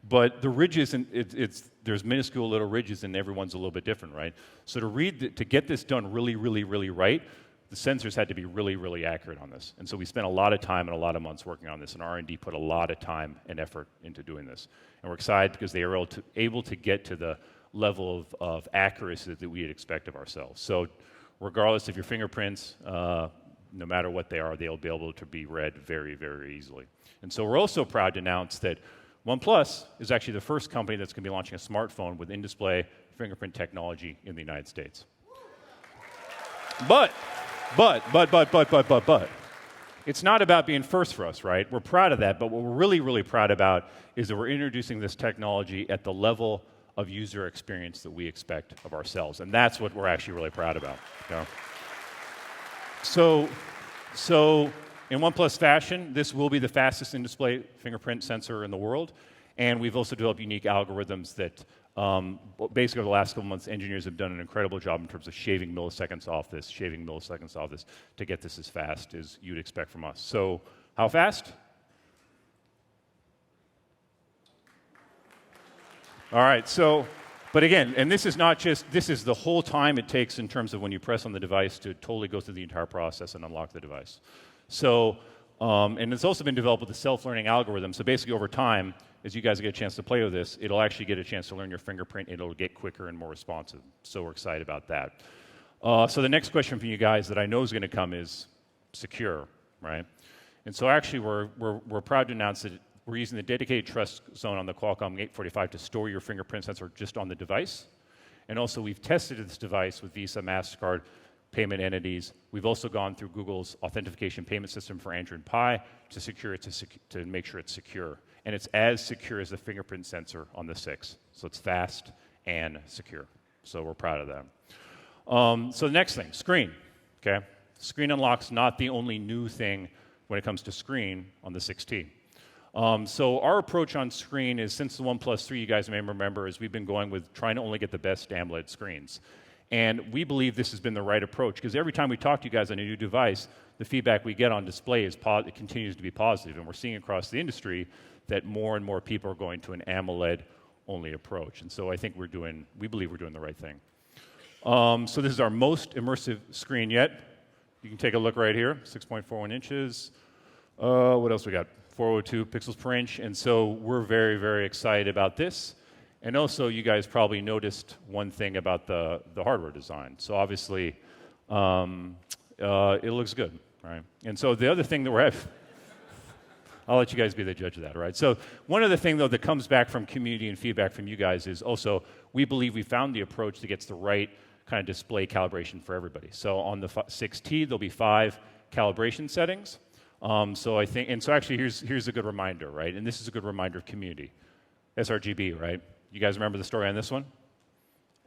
But the ridges, there's minuscule little ridges, and everyone's a little bit different, right? So to get this done really right, the sensors had to be really accurate on this. And so we spent a lot of time and a lot of months working on this, and R&D put a lot of time and effort into doing this. And we're excited because they are able to get to the level of accuracy that we'd expect of ourselves. So regardless of your fingerprints, no matter what they are, they'll be able to be read very easily. And so we're also proud to announce that OnePlus is actually the first company that's going to be launching a smartphone with in-display fingerprint technology in the United States. But it's not about being first for us, right? We're proud of that, but what we're really proud about is that we're introducing this technology at the level of user experience that we expect of ourselves, and that's what we're actually really proud about. You know? So in OnePlus fashion, this will be the fastest in-display fingerprint sensor in the world, and we've also developed unique algorithms that basically over the last couple months, engineers have done an incredible job in terms of shaving milliseconds off this to get this as fast as you'd expect from us. So how fast? All right, so, but again, and this is the whole time it takes in terms of when you press on the device to totally go through the entire process and unlock the device. So, and it's also been developed with a self-learning algorithm. So basically over time, as you guys get a chance to play with this, it'll actually get a chance to learn your fingerprint. It'll get quicker and more responsive. So we're excited about that. So the next question from you guys that I know is going to come is secure, right? And so actually we're proud to announce that we're using the dedicated trust zone on the Qualcomm 845 to store your fingerprint sensor just on the device. And also we've tested this device with Visa, MasterCard, payment entities. We've also gone through Google's authentication payment system for Android Pie to secure it to make sure it's secure. And it's as secure as the fingerprint sensor on the 6. So it's fast and secure. So we're proud of that. So the next thing, screen. Okay, screen unlock's not the only new thing when it comes to screen on the 6T. So our approach on screen is, since the OnePlus 3, you guys may remember, is we've been going with trying to only get the best AMOLED screens. And we believe this has been the right approach, because every time we talk to you guys on a new device, the feedback we get on display is it continues to be positive. And we're seeing across the industry that more and more people are going to an AMOLED-only approach. And so I think we believe we're doing the right thing. So this is our most immersive screen yet. You can take a look right here, 6.41 inches. What else we got? 402 pixels per inch. And so we're very, very excited about this. And also, you guys probably noticed one thing about the hardware design. So obviously, it looks good, right? And so the other thing that we're having, I'll let you guys be the judge of that, all right? So one other thing, though, that comes back from community and feedback from you guys is also, we believe we found the approach that gets the right kind of display calibration for everybody. So on the 6T, there'll be 5 calibration settings. So I think, and so actually, here's a good reminder, right? And this is a good reminder of community. sRGB, right? You guys remember the story on this one?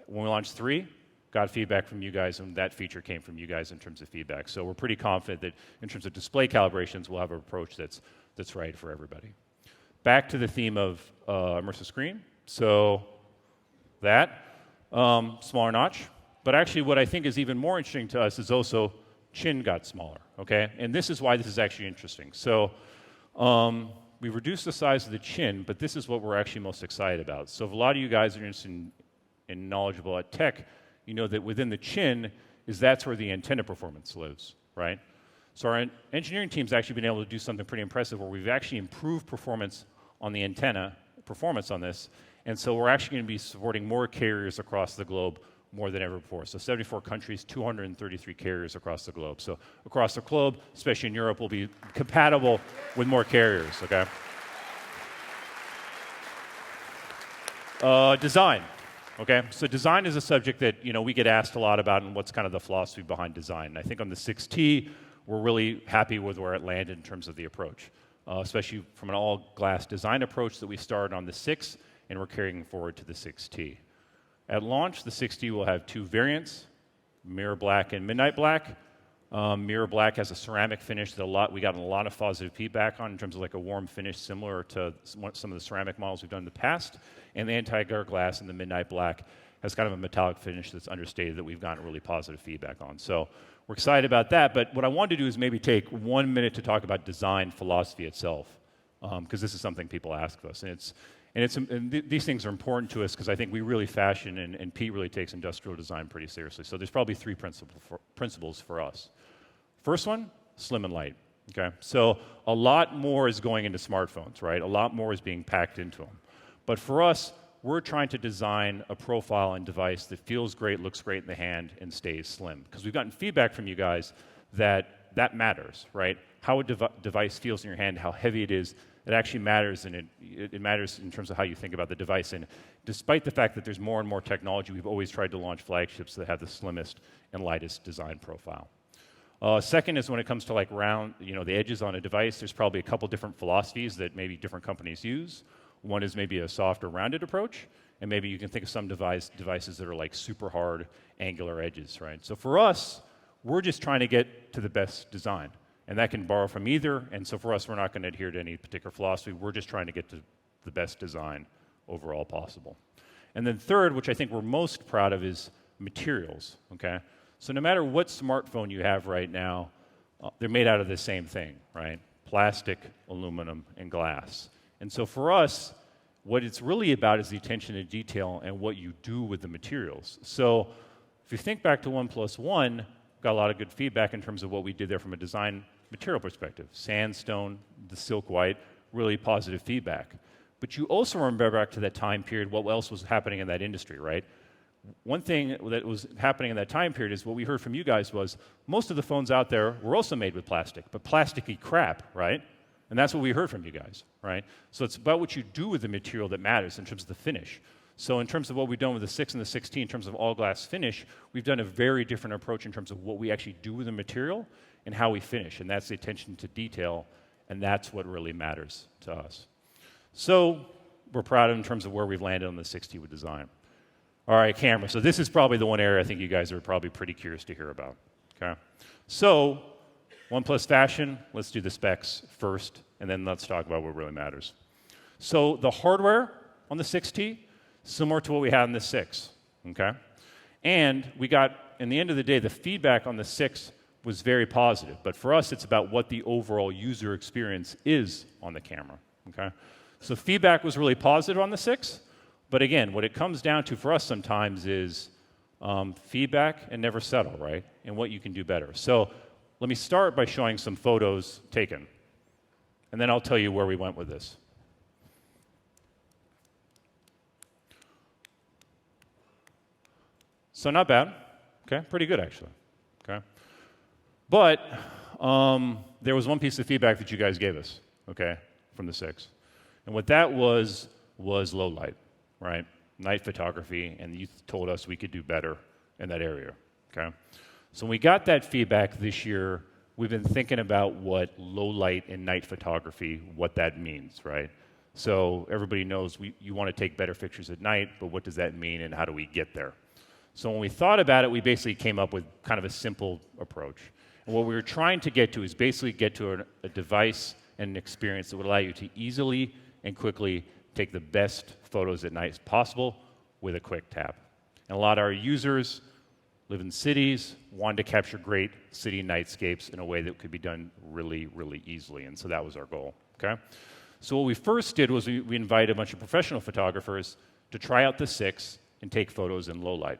When we launched 3, got feedback from you guys, and that feature came from you guys in terms of feedback. So we're pretty confident that in terms of display calibrations, we'll have an approach that's right for everybody. Back to the theme of immersive screen. So that, smaller notch. But actually, what I think is even more interesting to us is also chin got smaller, okay? And this is why this is actually interesting. So we reduced the size of the chin, but this is what we're actually most excited about. So if a lot of you guys are interested in knowledgeable at tech, you know that within the chin that's where the antenna performance lives, right? So our engineering team's actually been able to do something pretty impressive where we've actually improved performance on the antenna, performance on this, and so we're actually going to be supporting more carriers across the globe more than ever before. So 74 countries, 233 carriers across the globe. So across the globe, especially in Europe, will be compatible with more carriers, okay? Design, okay? So design is a subject that, we get asked a lot about, and what's kind of the philosophy behind design. And I think on the 6T, we're really happy with where it landed in terms of the approach, especially from an all-glass design approach that we started on the 6, and we're carrying forward to the 6T. At launch, the 6T will have 2 variants, Mirror Black and Midnight Black. Mirror Black has a ceramic finish that we got a lot of positive feedback on in terms of like a warm finish similar to some of the ceramic models we've done in the past. And the anti-glare glass in the Midnight Black has kind of a metallic finish that's understated that we've gotten really positive feedback on. So we're excited about that. But what I wanted to do is maybe take 1 minute to talk about design philosophy itself, because this is something people ask of us. And these things are important to us because I think we really fashion, and Pete really takes industrial design pretty seriously. So there's probably 3 principles for us. First one, slim and light. Okay, so a lot more is going into smartphones, right? A lot more is being packed into them. But for us, we're trying to design a profile and device that feels great, looks great in the hand, and stays slim. Because we've gotten feedback from you guys that matters, right? How a device feels in your hand, how heavy it is. It actually matters, and it matters in terms of how you think about the device. And despite the fact that there's more and more technology, we've always tried to launch flagships that have the slimmest and lightest design profile. Second is when it comes to like round, the edges on a device, there's probably a couple different philosophies that maybe different companies use. One is maybe a soft or rounded approach, and maybe you can think of some devices that are like super hard angular edges, right? So for us, we're just trying to get to the best design. And that can borrow from either, and so for us, we're not going to adhere to any particular philosophy. We're just trying to get to the best design overall possible. And then third, which I think we're most proud of, is materials, okay? So no matter what smartphone you have right now, they're made out of the same thing, right? Plastic, aluminum, and glass. And so for us, what it's really about is the attention to detail and what you do with the materials. So if you think back to OnePlus One, got a lot of good feedback in terms of what we did there from a design material perspective. Sandstone, the silk white, really positive feedback. But you also remember back to that time period, what else was happening in that industry, right? One thing that was happening in that time period is what we heard from you guys was most of the phones out there were also made with plastic, but plasticky crap, right? And that's what we heard from you guys, right? So it's about what you do with the material that matters in terms of the finish. So in terms of what we've done with the 6 and the 16, in terms of all glass finish, we've done a very different approach in terms of what we actually do with the material and how we finish, and that's the attention to detail, and that's what really matters to us. So we're proud in terms of where we've landed on the 60 with design. All right, camera. So this is probably the one area I think you guys are probably pretty curious to hear about, okay? So OnePlus fashion, let's do the specs first, and then let's talk about what really matters. So the hardware on the 6T, similar to what we had on the 6, okay? And we got, in the end of the day, the feedback on the 6 was very positive. But for us, it's about what the overall user experience is on the camera, okay? So feedback was really positive on the 6. But again, what it comes down to for us sometimes is feedback and never settle, right? And what you can do better. So let me start by showing some photos taken. And then I'll tell you where we went with this. So not bad, okay? Pretty good, actually, okay? But there was one piece of feedback that you guys gave us, okay, from the 6. And what that was low light, right? Night photography, and you told us we could do better in that area, okay? So when we got that feedback this year, we've been thinking about what low light and night photography, what that means, right? So everybody knows you want to take better pictures at night, but what does that mean and how do we get there? So when we thought about it, we basically came up with kind of a simple approach. And what we were trying to get to is basically get to a device and an experience that would allow you to easily and quickly take the best photos at night as possible with a quick tap. And a lot of our users live in cities, wanted to capture great city nightscapes in a way that could be done really, really easily. And so that was our goal, okay? So what we first did was we invited a bunch of professional photographers to try out the 6 and take photos in low light.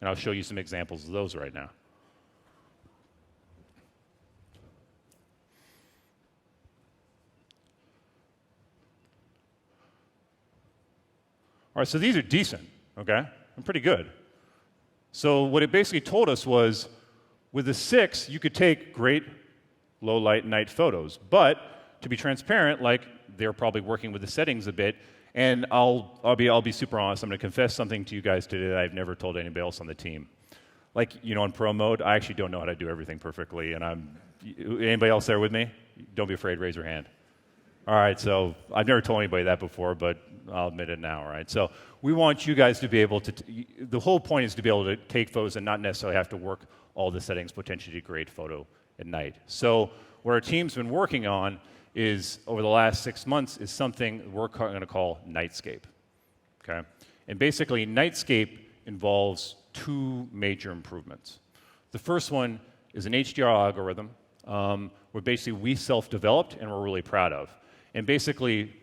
And I'll show you some examples of those right now. All right, so these are decent, okay? And pretty good. So what it basically told us was, with the 6, you could take great low light night photos, but to be transparent, like they're probably working with the settings a bit, and I'll be super honest. I'm going to confess something to you guys today that I've never told anybody else on the team. Like, you know, in pro mode, I actually don't know how to do everything perfectly, and anybody else there with me? Don't be afraid, raise your hand. All right, so I've never told anybody that before, but I'll admit it now, all right? So we want you guys to be able to, the whole point is to be able to take photos and not necessarily have to work all the settings potentially to great photo at night. So what our team's been working on is, over the last 6 months, is something we're going to call Nightscape, okay? And basically, Nightscape involves 2 major improvements. The first one is an HDR algorithm where basically we self-developed and we're really proud of. And basically,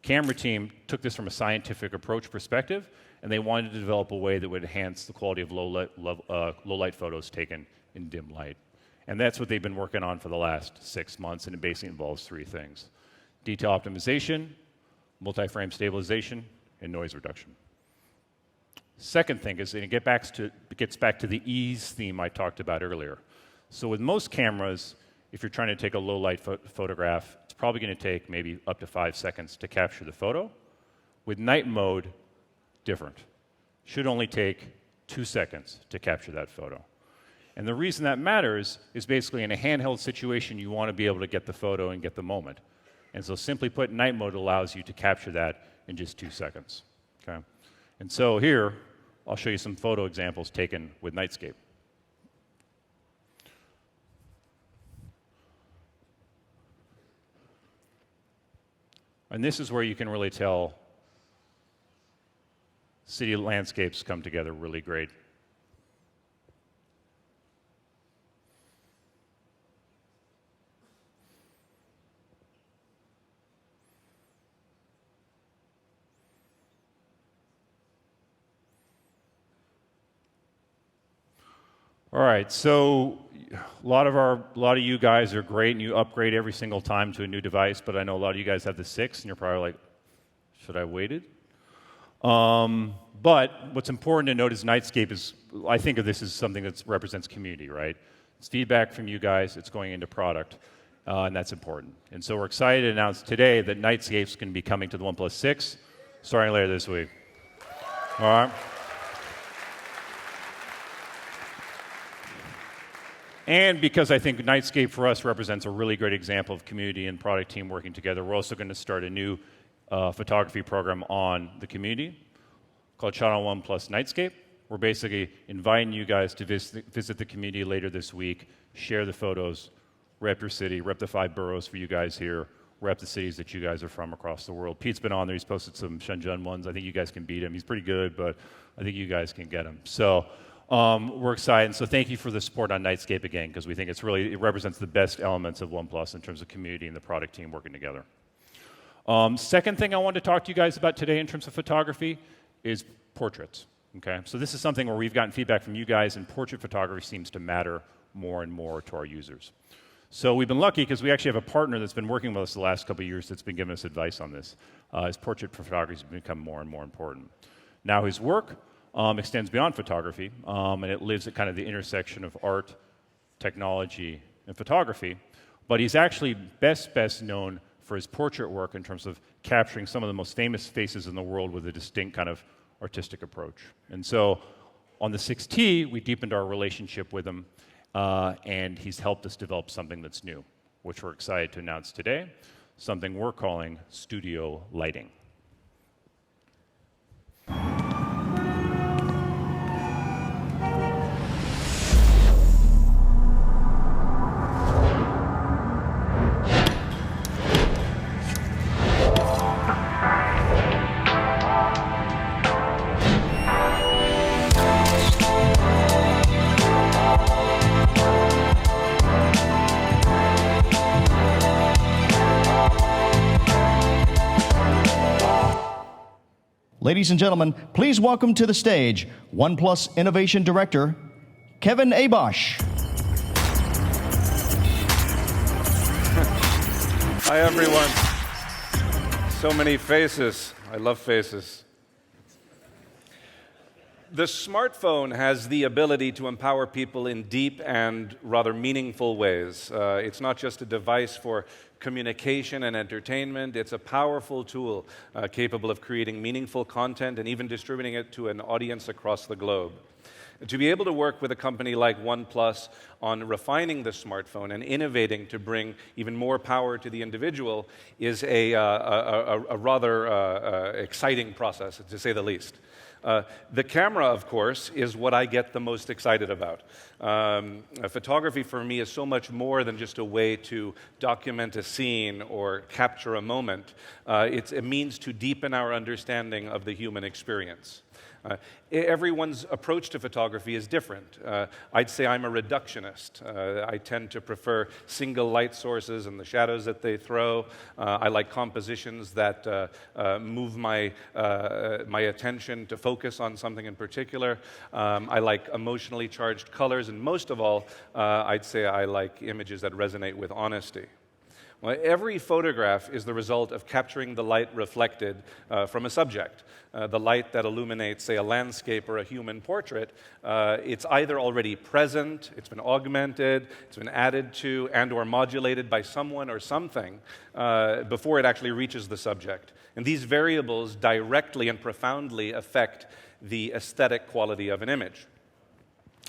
camera team took this from a scientific approach perspective, and they wanted to develop a way that would enhance the quality of low light photos taken in dim light. And that's what they've been working on for the last 6 months, and it basically involves 3 things: detail optimization, multi-frame stabilization, and noise reduction. Second thing is, and it gets back to the ease theme I talked about earlier. So with most cameras, if you're trying to take a low light photograph, it's probably going to take maybe up to 5 seconds to capture the photo. With night mode, different. Should only take 2 seconds to capture that photo. And the reason that matters is basically in a handheld situation, you want to be able to get the photo and get the moment. And so simply put, night mode allows you to capture that in just 2 seconds, okay? And so here, I'll show you some photo examples taken with Nightscape. And this is where you can really tell city landscapes come together really great. All right, so lot of you guys are great, and you upgrade every single time to a new device. But I know a lot of you guys have the 6, and you're probably like, "Should I waited?" But what's important to note is Nightscape is. I think of this as something that represents community, right? It's feedback from you guys. It's going into product, and that's important. And so we're excited to announce today that Nightscape's going to be coming to the OnePlus 6, starting later this week. All right. And because I think Nightscape for us represents a really great example of community and product team working together, we're also going to start a new photography program on the community called Shot on OnePlus Nightscape. We're basically inviting you guys to visit the community later this week, share the photos, rep your city, rep the 5 boroughs for you guys here, rep the cities that you guys are from across the world. Pete's been on there. He's posted some Shenzhen ones. I think you guys can beat him. He's pretty good, but I think you guys can get him. So we're excited. And so thank you for the support on Nightscape again, because we think it represents the best elements of OnePlus in terms of community and the product team working together. Second thing I wanted to talk to you guys about today in terms of photography is portraits. Okay, so this is something where we've gotten feedback from you guys, and portrait photography seems to matter more and more to our users. So we've been lucky because we actually have a partner that's been working with us the last couple of years that's been giving us advice on this. As portrait photography has become more and more important. Now his work extends beyond photography, and it lives at kind of the intersection of art, technology, and photography. But he's actually best known for his portrait work in terms of capturing some of the most famous faces in the world with a distinct kind of artistic approach. And so on the 6T, we deepened our relationship with him, and he's helped us develop something that's new, which we're excited to announce today, something we're calling studio lighting. Ladies and gentlemen, please welcome to the stage OnePlus Innovation Director, Kevin Abosh. Hi, everyone. So many faces. I love faces. The smartphone has the ability to empower people in deep and rather meaningful ways. It's not just a device for communication and entertainment. It's a powerful tool capable of creating meaningful content and even distributing it to an audience across the globe. To be able to work with a company like OnePlus on refining the smartphone and innovating to bring even more power to the individual is a rather exciting process, to say the least. The camera, of course, is what I get the most excited about. Photography for me is so much more than just a way to document a scene or capture a moment. It's a means to deepen our understanding of the human experience. Everyone's approach to photography is different. I'd say I'm a reductionist. I tend to prefer single light sources and the shadows that they throw. I like compositions that move my attention to focus on something in particular. I like emotionally charged colors, and most of all, I'd say I like images that resonate with honesty. Well, every photograph is the result of capturing the light reflected from a subject. The light that illuminates, say, a landscape or a human portrait, it's either already present, it's been augmented, it's been added to and or modulated by someone or something before it actually reaches the subject. And these variables directly and profoundly affect the aesthetic quality of an image.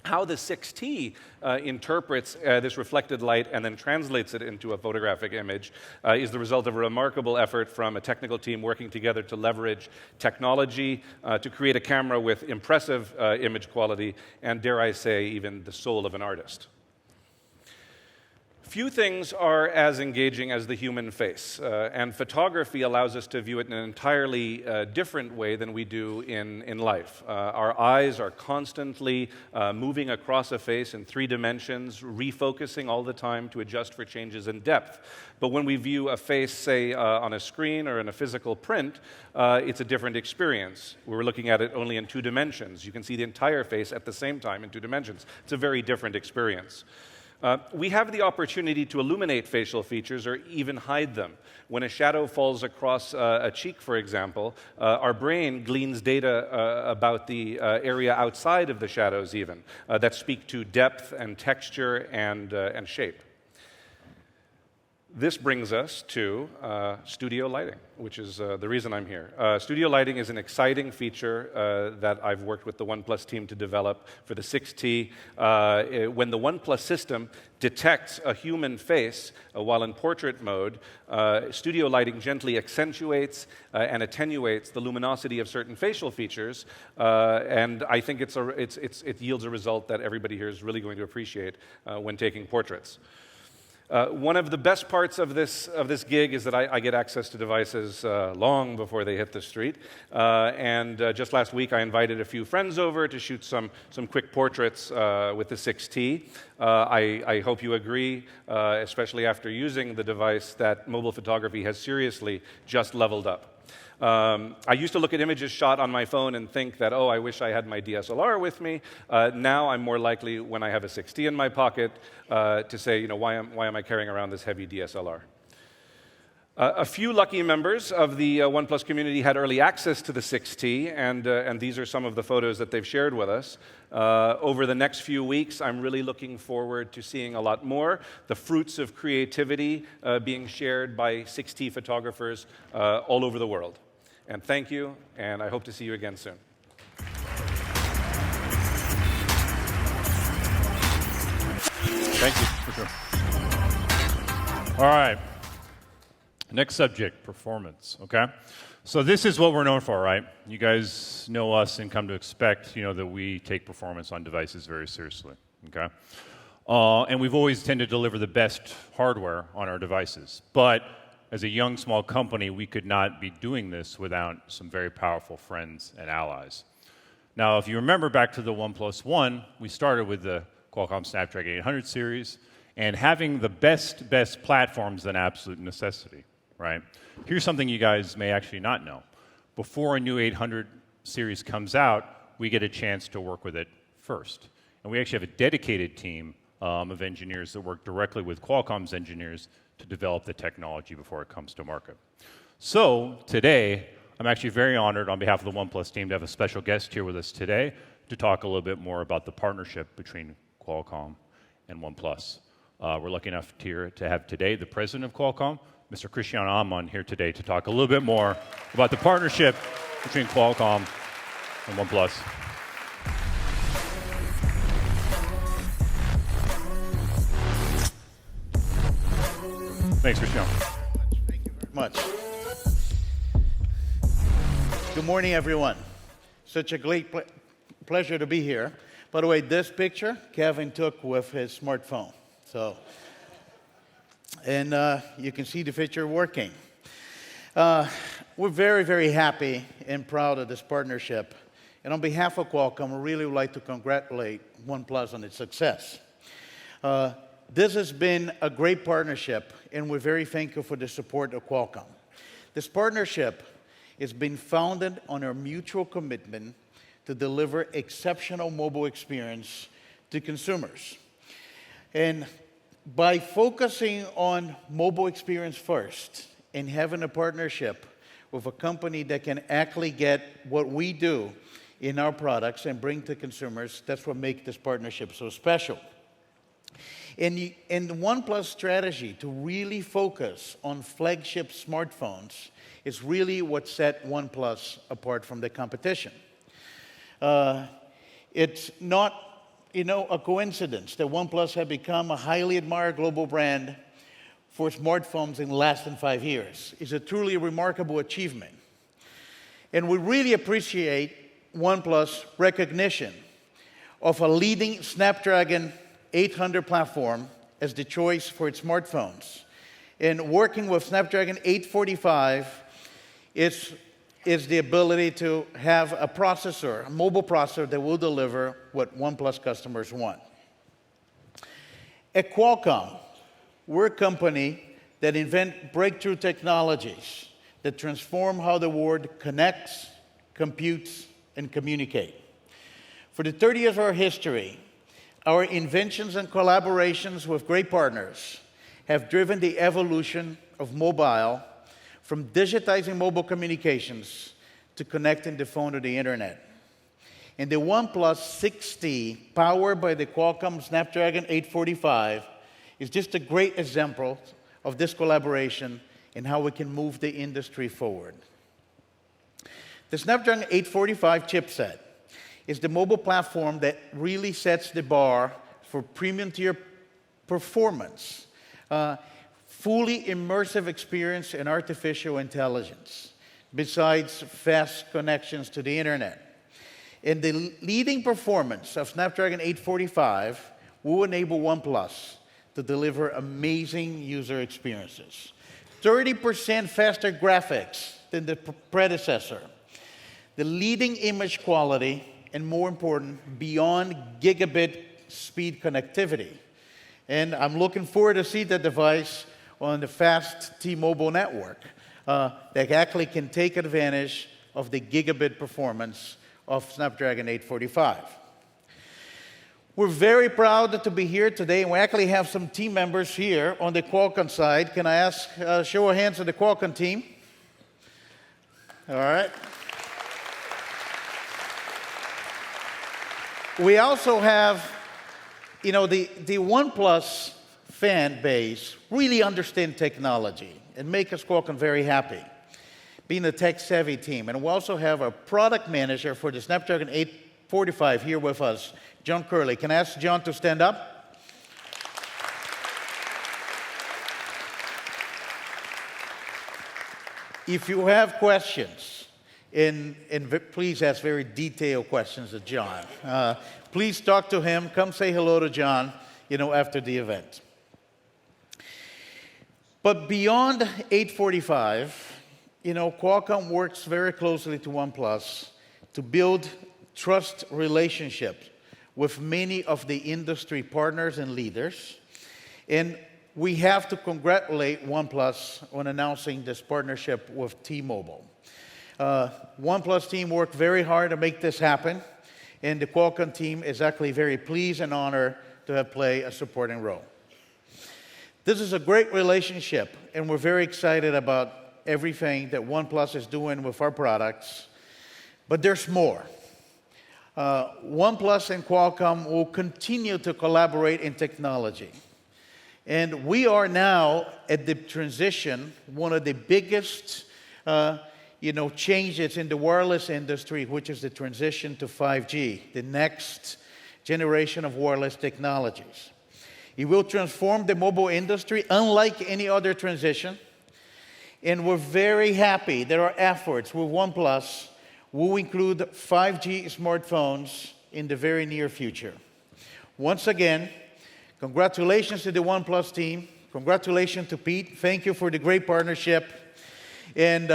How the 6T interprets this reflected light and then translates it into a photographic image is the result of a remarkable effort from a technical team working together to leverage technology to create a camera with impressive image quality and, dare I say, even the soul of an artist. Few things are as engaging as the human face, and photography allows us to view it in an entirely different way than we do in life. Our eyes are constantly moving across a face in 3 dimensions, refocusing all the time to adjust for changes in depth. But when we view a face, say, on a screen or in a physical print, it's a different experience. We're looking at it only in 2 dimensions. You can see the entire face at the same time in 2 dimensions. It's a very different experience. We have the opportunity to illuminate facial features or even hide them. When a shadow falls across a cheek, for example, our brain gleans data about the area outside of the shadows even that speak to depth and texture and shape. This brings us to studio lighting, which is the reason I'm here. Studio lighting is an exciting feature that I've worked with the OnePlus team to develop for the 6T. When the OnePlus system detects a human face while in portrait mode, studio lighting gently accentuates and attenuates the luminosity of certain facial features, and I think it yields a result that everybody here is really going to appreciate when taking portraits. One of the best parts of this gig is that I get access to devices long before they hit the street. And just last week, I invited a few friends over to shoot some quick portraits with the 6T. I hope you agree, especially after using the device, that mobile photography has seriously just leveled up. I used to look at images shot on my phone and think that, oh, I wish I had my DSLR with me. Now I'm more likely, when I have a 6T in my pocket, to say, why am I carrying around this heavy DSLR? A few lucky members of the OnePlus community had early access to the 6T, and these are some of the photos that they've shared with us. Over the next few weeks, I'm really looking forward to seeing a lot more. The fruits of creativity being shared by 6T photographers all over the world. And thank you, and I hope to see you again soon. Thank you, for sure. All right. Next subject, performance, okay? So this is what we're known for, right? You guys know us and come to expect, that we take performance on devices very seriously, okay? And we've always tended to deliver the best hardware on our devices. But as a young, small company, we could not be doing this without some very powerful friends and allies. Now, if you remember back to the OnePlus One, we started with the Qualcomm Snapdragon 800 series, and having the best platforms is an absolute necessity, right? Here's something you guys may actually not know. Before a new 800 series comes out, we get a chance to work with it first. And we actually have a dedicated team of engineers that work directly with Qualcomm's engineers to develop the technology before it comes to market. So today, I'm actually very honored on behalf of the OnePlus team to have a special guest here with us today to talk a little bit more about the partnership between Qualcomm and OnePlus. We're lucky enough to have today the president of Qualcomm, Mr. Cristiano Amon, here today to talk a little bit more about the partnership between Qualcomm and OnePlus. Thanks, Cristiano. Thank you very much. Good morning, everyone. Such a great pleasure to be here. By the way, this picture Kevin took with his smartphone. And you can see the picture working. We're very, very happy and proud of this partnership. And on behalf of Qualcomm, we really would like to congratulate OnePlus on its success. This has been a great partnership, and we're very thankful for the support of Qualcomm. This partnership has been founded on our mutual commitment to deliver exceptional mobile experience to consumers. And by focusing on mobile experience first and having a partnership with a company that can actually get what we do in our products and bring to consumers, that's what makes this partnership so special. And the OnePlus strategy to really focus on flagship smartphones is really what set OnePlus apart from the competition. It's not, a coincidence that OnePlus had become a highly admired global brand for smartphones in less than 5 years. It's a truly remarkable achievement. And we really appreciate OnePlus' recognition of a leading Snapdragon 800 platform as the choice for its smartphones. And working with Snapdragon 845 is the ability to have a processor, a mobile processor that will deliver what OnePlus customers want. At Qualcomm, we're a company that invent breakthrough technologies that transform how the world connects, computes, and communicates. For the 30 years of our history, Our inventions and collaborations with great partners have driven the evolution of mobile from digitizing mobile communications to connecting the phone to the internet. And the OnePlus 6T, powered by the Qualcomm Snapdragon 845, is just a great example of this collaboration and how we can move the industry forward. The Snapdragon 845 chipset is the mobile platform that really sets the bar for premium tier performance, fully immersive experience and artificial intelligence, besides fast connections to the internet. And the leading performance of Snapdragon 845 will enable OnePlus to deliver amazing user experiences. 30% faster graphics than the predecessor, the leading image quality, and more important, beyond gigabit speed connectivity. And I'm looking forward to see the device on the fast T-Mobile network that actually can take advantage of the gigabit performance of Snapdragon 845. We're very proud to be here today, and we actually have some team members here on the Qualcomm side. Can I ask show of hands of the Qualcomm team? All right. We also have, the OnePlus fan base really understand technology and make us Qualcomm very happy, being a tech-savvy team. And we also have a product manager for the Snapdragon 845 here with us, John Curley. Can I ask John to stand up? If you have questions, and please ask very detailed questions of John. Please talk to him. Come say hello to John, after the event. But beyond 845, Qualcomm works very closely to OnePlus to build trust relationships with many of the industry partners and leaders. And we have to congratulate OnePlus on announcing this partnership with T-Mobile. OnePlus team worked very hard to make this happen, and the Qualcomm team is actually very pleased and honored to have played a supporting role. This is a great relationship, and we're very excited about everything that OnePlus is doing with our products. But there's more. OnePlus and Qualcomm will continue to collaborate in technology. And we are now at the transition, one of the biggest changes in the wireless industry, which is the transition to 5G, the next generation of wireless technologies. It will transform the mobile industry unlike any other transition. And we're very happy that our efforts with OnePlus will include 5G smartphones in the very near future. Once again, congratulations to the OnePlus team. Congratulations to Pete. Thank you for the great partnership. And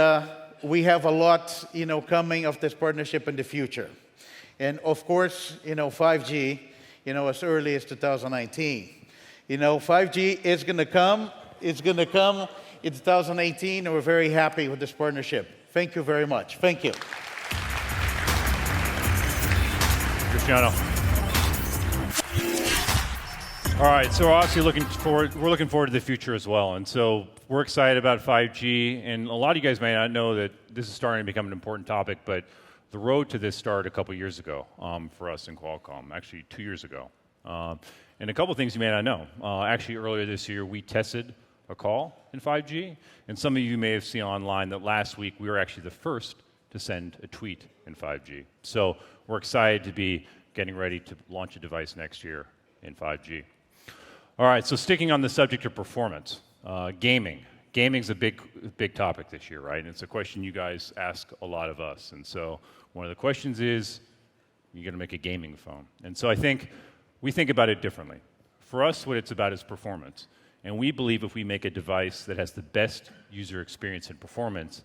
we have a lot, coming of this partnership in the future. And of course, 5G, as early as 2019. 5G is going to come. It's going to come in 2018, and we're very happy with this partnership. Thank you very much. Thank you. Cristiano. All right, so we're obviously looking forward to the future as well. And so we're excited about 5G. And a lot of you guys may not know that this is starting to become an important topic, but the road to this started a couple years ago for us in Qualcomm, actually 2 years ago. And a couple things you may not know. Actually, earlier this year, we tested a call in 5G. And some of you may have seen online that last week we were actually the first to send a tweet in 5G. So we're excited to be getting ready to launch a device next year in 5G. All right, so sticking on the subject of performance, gaming. Gaming's a big topic this year, right? And it's a question you guys ask a lot of us. And so one of the questions is, you're going to make a gaming phone. And so I think we think about it differently. For us, what it's about is performance. And we believe if we make a device that has the best user experience and performance,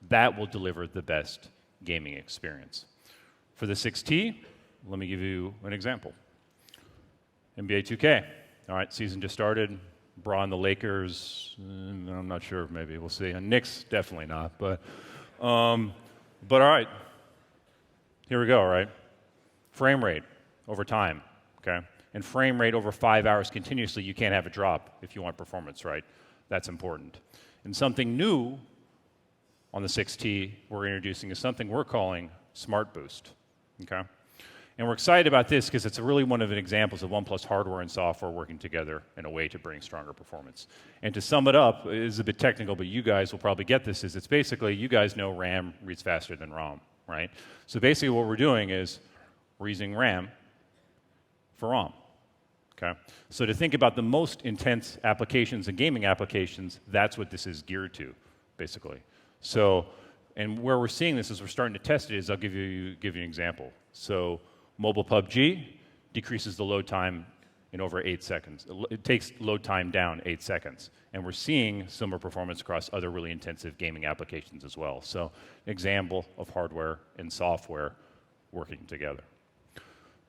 that will deliver the best gaming experience. For the 6T, let me give you an example. NBA 2K. All right, season just started. Bron, the Lakers, I'm not sure, maybe, we'll see. And Knicks, definitely not. But all right, here we go, all right? Frame rate over time, okay? And frame rate over 5 hours continuously, you can't have a drop if you want performance, right? That's important. And something new on the 6T we're introducing is something we're calling Smart Boost, okay? And we're excited about this because it's really one of the examples of OnePlus hardware and software working together in a way to bring stronger performance. And to sum it up, it is a bit technical, but you guys will probably get this, is it's basically, you guys know RAM reads faster than ROM, right? So basically what we're doing is we're using RAM for ROM, okay? So to think about the most intense applications and gaming applications, that's what this is geared to, basically. So, and where we're seeing this as we're starting to test it is, I'll give you an example. So mobile PUBG decreases the load time in over 8 seconds. It takes load time down 8 seconds. And we're seeing similar performance across other really intensive gaming applications as well. So an example of hardware and software working together.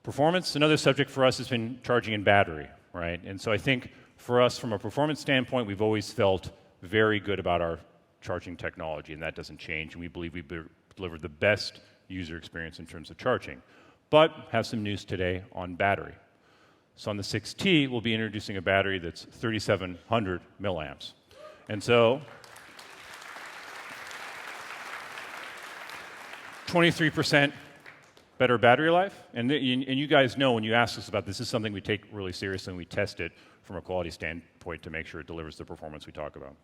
Performance, another subject for us has been charging in battery, right? And so I think for us, from a performance standpoint, we've always felt very good about our charging technology, and that doesn't change. And we believe we deliver the best user experience in terms of charging. But have some news today on battery. So on the 6T, we'll be introducing a battery that's 3,700 milliamps. And so 23% better battery life. And you guys know when you ask us about this, this is something we take really seriously, and we test it from a quality standpoint to make sure it delivers the performance we talk about.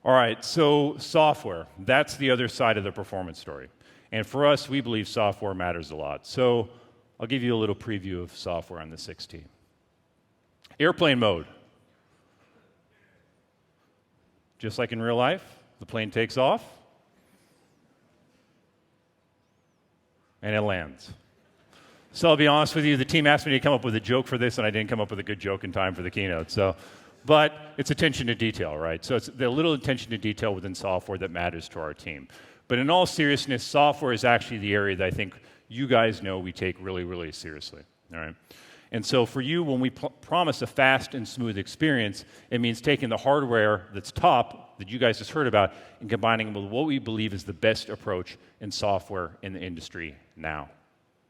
All right, so software. That's the other side of the performance story. And for us, we believe software matters a lot. So I'll give you a little preview of software on the 6T. Airplane mode. Just like in real life, the plane takes off, and it lands. So I'll be honest with you, the team asked me to come up with a joke for this, and I didn't come up with a good joke in time for the keynote. But it's attention to detail, right? So it's the little attention to detail within software that matters to our team. But in all seriousness, software is actually the area that I think you guys know we take really, really seriously, all right? And so for you, when we promise a fast and smooth experience, it means taking the hardware that's top, that you guys just heard about, and combining it with what we believe is the best approach in software in the industry now,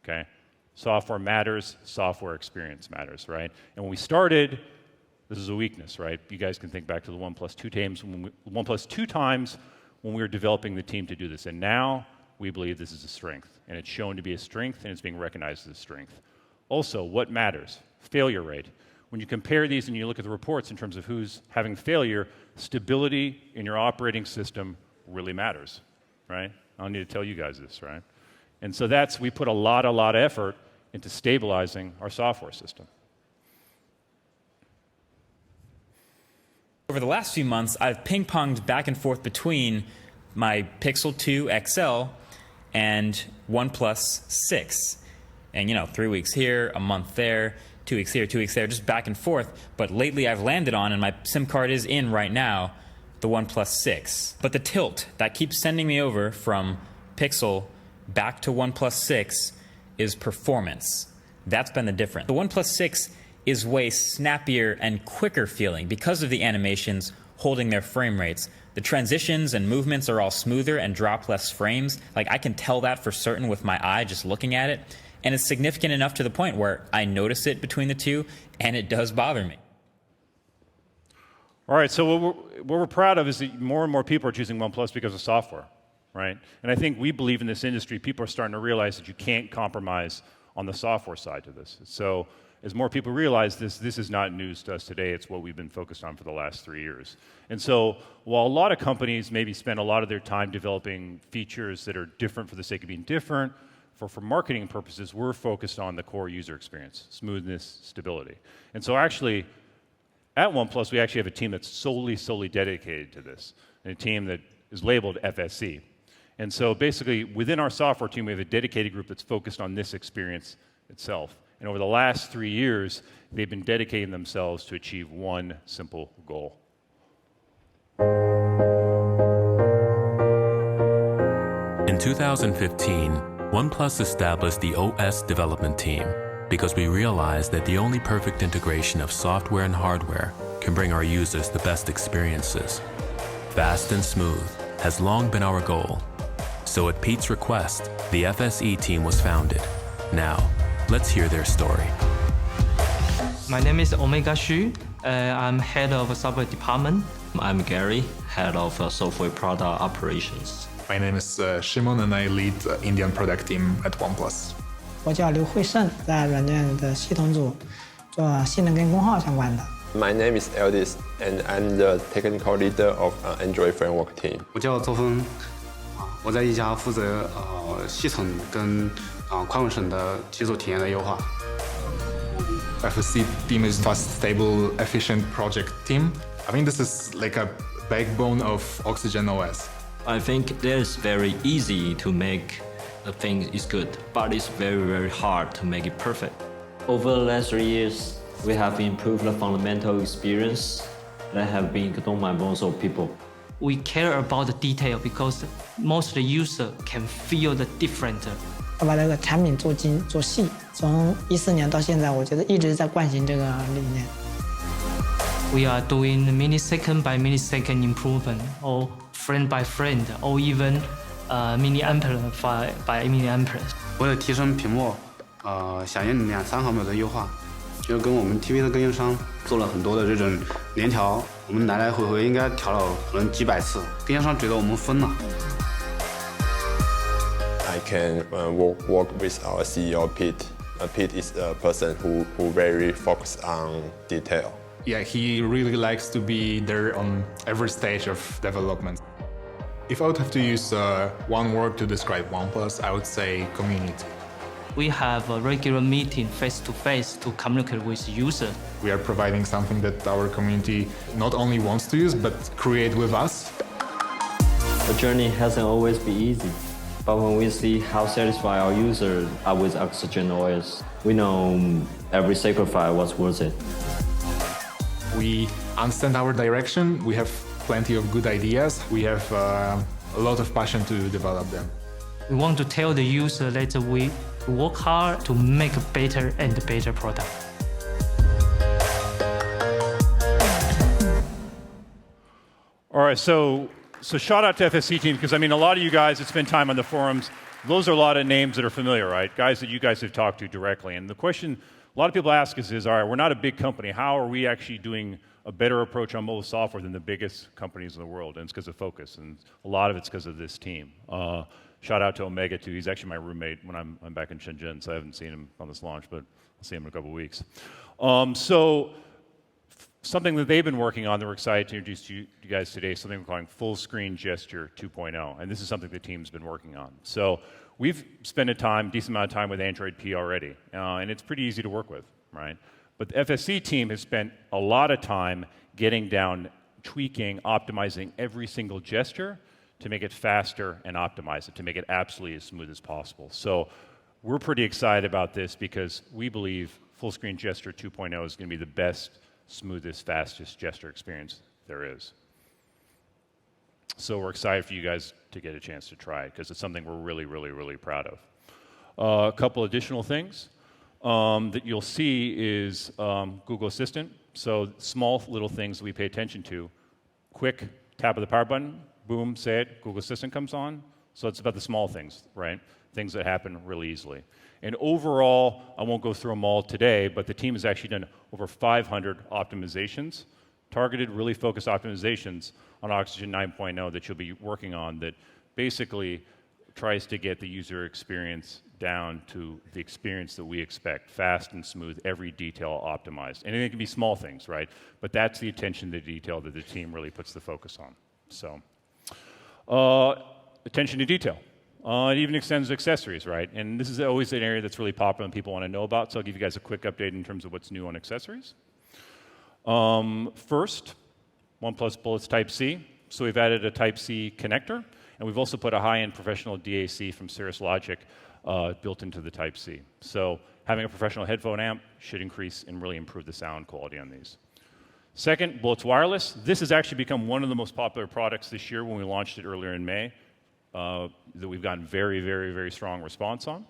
okay? Software matters, software experience matters, right? And when we started, this is a weakness, right? You guys can think back to the OnePlus 2 times when we were developing the team to do this. And now we believe this is a strength. And it's shown to be a strength, and it's being recognized as a strength. Also, what matters? Failure rate. When you compare these and you look at the reports in terms of who's having failure, stability in your operating system really matters, right? I don't need to tell you guys this, right? And so we put a lot of effort into stabilizing our software system. Over the last few months, I've ping-ponged back and forth between my Pixel 2 XL and OnePlus 6. And 3 weeks here, a month there, 2 weeks here, 2 weeks there, just back and forth. But lately I've landed on, and my SIM card is in right now, the OnePlus 6. But the tilt that keeps sending me over from Pixel back to OnePlus 6 is performance. That's been the difference. The OnePlus 6 is way snappier and quicker feeling because of the animations holding their frame rates. The transitions and movements are all smoother and drop less frames. Like, I can tell that for certain with my eye just looking at it. And it's significant enough to the point where I notice it between the two, and it does bother me. All right, so what we're proud of is that more and more people are choosing OnePlus because of software, right? And I think we believe in this industry, people are starting to realize that you can't compromise on the software side to this. So as more people realize this is not news to us today, it's what we've been focused on for the last 3 years. And so while a lot of companies maybe spend a lot of their time developing features that are different for the sake of being different, for marketing purposes, we're focused on the core user experience, smoothness, stability. And so actually, at OnePlus, we actually have a team that's solely dedicated to this, and a team that is labeled FSC. And so basically, within our software team, we have a dedicated group that's focused on this experience itself. And over the last 3 years, they've been dedicating themselves to achieve one simple goal. In 2015, OnePlus established the OS development team because we realized that the only perfect integration of software and hardware can bring our users the best experiences. Fast and smooth has long been our goal. So at Pete's request, the FSE team was founded. Now, let's hear their story. My name is Omega Xu. I'm head of software department. I'm Gary, head of software product operations. My name is Shimon, and I lead Indian product team at OnePlus. 我叫刘慧胜，在软件的系统组做性能跟功耗相关的。My name is Eldis, and I'm the technical leader of Android framework team. 我叫周峰，我在一家负责系统跟宽稳省的基础体验的优化。FSC team is fast, stable, efficient project team. I think this is like a backbone of Oxygen OS. I think it is very easy to make the thing is good, but it's very, very hard to make it perfect. Over the last 3 years, we have improved the fundamental experience that have been ignored by most of people. We care about the detail because most of the user can feel the difference. 要把这个产品做精做细，从14年到现在，我觉得一直在惯行这个理念。We are doing millisecond by millisecond improvement, or frame by frame, or even milliampere by milliampere. 为了提升屏幕响应2-3毫秒的优化，就跟我们 TV 的供应商做了很多的这种联调，我们来来回回应该调了可能几百次，供应商觉得我们疯了。I can work with our CEO Pete. Pete is a person who very focused on detail. Yeah, he really likes to be there on every stage of development. If I would have to use one word to describe OnePlus, I would say community. We have a regular meeting face-to-face to communicate with users. We are providing something that our community not only wants to use, but create with us. The journey hasn't always been easy, but when we see how satisfied our users are with Oxygen OS, we know every sacrifice was worth it. We understand our direction, we have plenty of good ideas, we have a lot of passion to develop them. We want to tell the user that we work hard to make a better and better product. All right, so shout out to FSC team, because I mean, a lot of you guys that spend time on the forums, those are a lot of names that are familiar, right? Guys that you guys have talked to directly. And the question a lot of people ask us is, all right, we're not a big company. How are we actually doing a better approach on mobile software than the biggest companies in the world? And it's because of focus, and a lot of it's because of this team. Shout out to Omega, too. He's actually my roommate when I'm back in Shenzhen, so I haven't seen him on this launch, but I'll see him in a couple of weeks. Something that they've been working on that we're excited to introduce to you guys today is something we're calling Full Screen Gesture 2.0, and this is something the team's been working on. So we've spent a decent amount of time with Android P already, and it's pretty easy to work with, right? But the FSC team has spent a lot of time getting down, tweaking, optimizing every single gesture to make it faster and optimize it, to make it absolutely as smooth as possible. So we're pretty excited about this because we believe Full Screen Gesture 2.0 is going to be the best, smoothest, fastest gesture experience there is. So we're excited for you guys to get a chance to try it because it's something we're really, really, really proud of. A couple additional things that you'll see is Google Assistant. So small little things that we pay attention to. Quick tap of the power button, boom, say it, Google Assistant comes on. So it's about the small things, right? Things that happen really easily. And overall, I won't go through them all today, but the team has actually done over 500 optimizations, targeted, really focused optimizations on Oxygen 9.0 that you'll be working on that basically tries to get the user experience down to the experience that we expect, fast and smooth, every detail optimized. And it can be small things, right? But that's the attention to detail that the team really puts the focus on. So, attention to detail. It even extends to accessories, right? And this is always an area that's really popular and people want to know about, so I'll give you guys a quick update in terms of what's new on accessories. First, OnePlus Bullets Type-C. So we've added a Type-C connector, and we've also put a high-end professional DAC from Cirrus Logic built into the Type-C. So having a professional headphone amp should increase and really improve the sound quality on these. Second, Bullets Wireless. This has actually become one of the most popular products this year when we launched it earlier in May. That we've gotten very, very, very strong response on.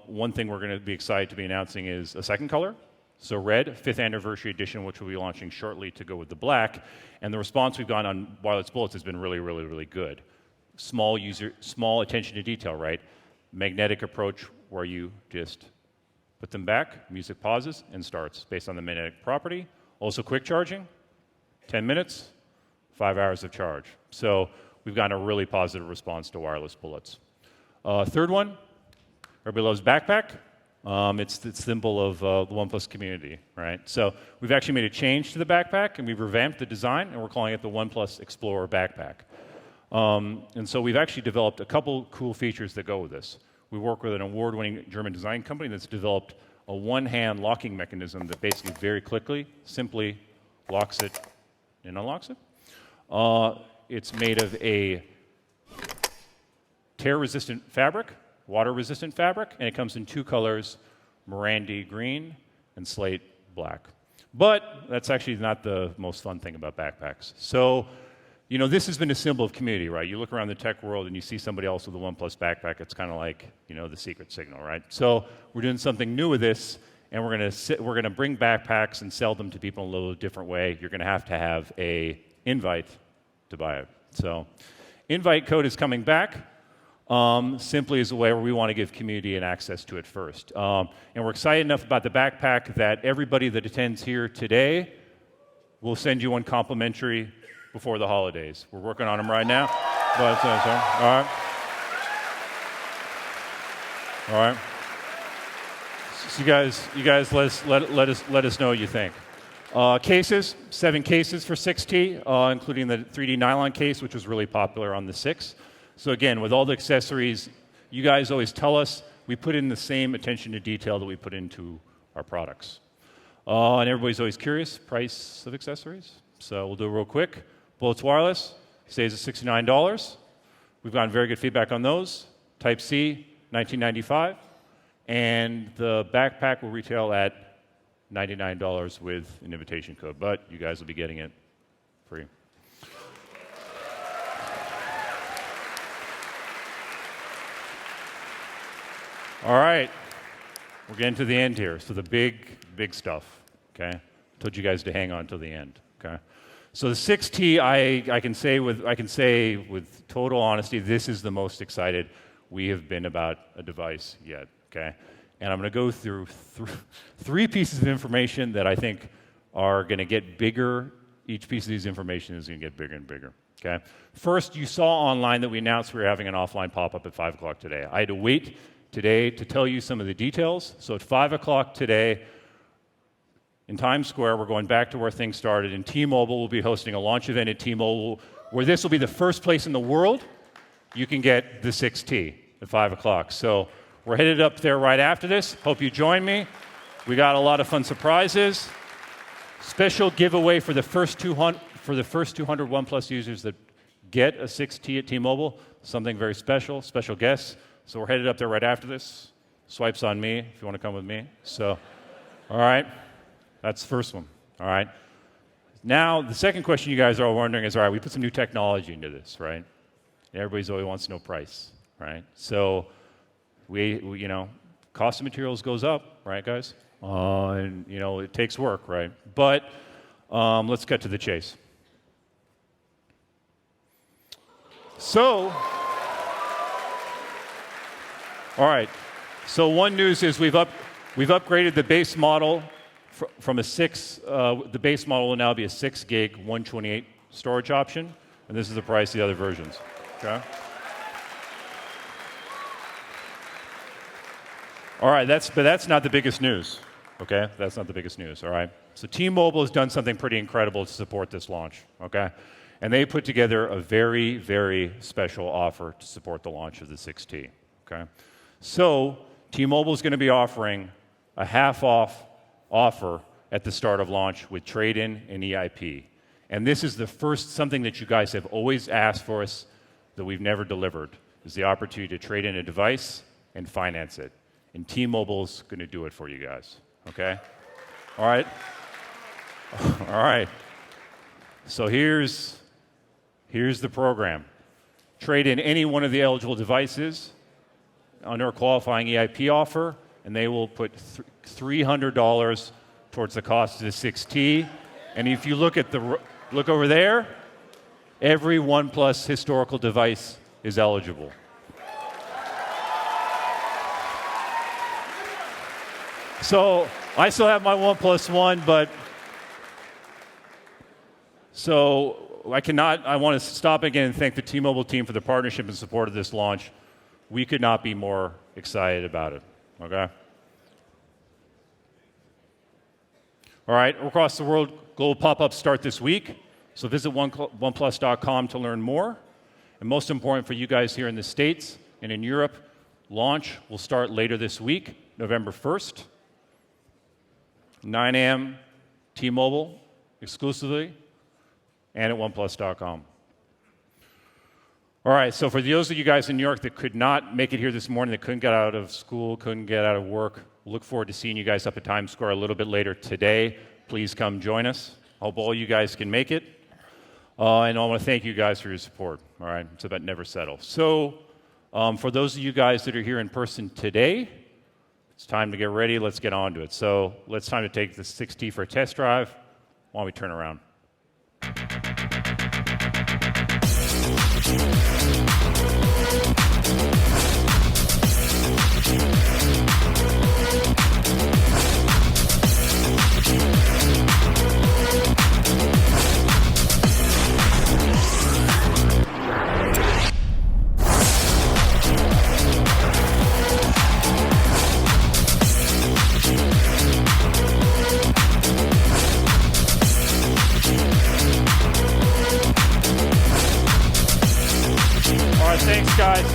One thing we're going to be excited to be announcing is a second color. So red, 5th anniversary edition, which we'll be launching shortly to go with the black. And the response we've gotten on Wireless Bullets has been really, really, really good. Small attention to detail, right? Magnetic approach where you just Put them back, music pauses and starts based on the magnetic property. Also quick charging, 10 minutes, 5 hours of charge. So we've gotten a really positive response to wireless bullets. Third one, everybody loves backpack. It's the symbol of the OnePlus community, right? So we've actually made a change to the backpack, and we've revamped the design, and we're calling it the OnePlus Explorer Backpack. And so we've actually developed a couple cool features that go with this. We work with an award-winning German design company that's developed a one-hand locking mechanism that basically very quickly, simply locks it and unlocks it. It's made of a tear-resistant fabric, water-resistant fabric, and it comes in two colors, Morandi green and slate black. But that's actually not the most fun thing about backpacks. So, you know, this has been a symbol of community, right? You look around the tech world and you see somebody else with a OnePlus backpack, it's kind of like, you know, the secret signal, right? So we're doing something new with this, and we're going to bring backpacks and sell them to people in a little different way. You're going to have a invite to buy it. So invite code is coming back. Simply as a way where we want to give community an access to it first. And we're excited enough about the backpack that everybody that attends here today will send you one complimentary before the holidays. We're working on them right now. But, all right. So you guys let us know what you think. Cases, 7 cases for 6T, including the 3D nylon case, which was really popular on the 6. So again, with all the accessories, you guys always tell us we put in the same attention to detail that we put into our products. And everybody's always curious, price of accessories. So we'll do it real quick. Bullets Wireless stays at $69. We've gotten very good feedback on those. Type-C, $19.95. And the backpack will retail at $99 with an invitation code, but you guys will be getting it free. All right, we're getting to the end here. So the big stuff, okay? Told you guys to hang on till the end, okay? So the 6T, I can say with total honesty, this is the most excited we have been about a device yet, okay? And I'm going to go through 3 pieces of information that I think are going to get bigger. Each piece of these information is going to get bigger and bigger, okay? First, you saw online that we announced we were having an offline pop-up at 5 o'clock today. I had to wait today to tell you some of the details. So at 5 o'clock today, in Times Square, we're going back to where things started, and T-Mobile will be hosting a launch event at T-Mobile where this will be the first place in the world you can get the 6T at 5 o'clock. So we're headed up there right after this. Hope you join me. We got a lot of fun surprises. Special giveaway for the first 200 OnePlus users that get a 6T at T-Mobile. Something very special, special guests. So we're headed up there right after this. Swipes on me if you want to come with me. So, all right, that's the first one. All right. Now, the second question you guys are all wondering is, all right, we put some new technology into this, right? Everybody's always wants to know price, right? So we you know, cost of materials goes up, right, guys? And, you know, it takes work, right? But let's get to the chase. So, all right. So one news is we've upgraded the base model from a 6. The base model will now be a 6 gig 128 storage option, and this is the price of the other versions. Okay. All right. But that's not the biggest news. Okay. That's not the biggest news. All right. So T-Mobile has done something pretty incredible to support this launch. Okay. And they put together a very, very special offer to support the launch of the 6T. Okay. So T-Mobile is going to be offering a half-off offer at the start of launch with trade-in and EIP. And this is the first something that you guys have always asked for us that we've never delivered, is the opportunity to trade in a device and finance it. And T-Mobile's going to do it for you guys. Okay? All right? All right. So here's the program. Trade in any one of the eligible devices under a qualifying EIP offer, and they will put $300 towards the cost of the 6T. And if you look over there, every OnePlus historical device is eligible. So I still have my OnePlus One, but I want to stop again and thank the T-Mobile team for the partnership and support of this launch. We could not be more excited about it, okay? All right, across the world, global pop-ups start this week. So visit oneplus.com to learn more. And most important for you guys here in the States and in Europe, launch will start later this week, November 1st. 9 a.m. T-Mobile exclusively, and at oneplus.com. All right, so for those of you guys in New York that could not make it here this morning, that couldn't get out of school, couldn't get out of work, look forward to seeing you guys up at Times Square a little bit later today. Please come join us. Hope all you guys can make it. And I want to thank you guys for your support. All right, it's about never settle. So for those of you guys that are here in person today, it's time to get ready. Let's get on to it. So it's time to take the 6T for a test drive. Why don't we turn around? Thanks, guys.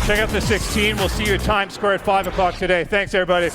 Check out the 16. We'll see you at Times Square at 5 o'clock today. Thanks, everybody.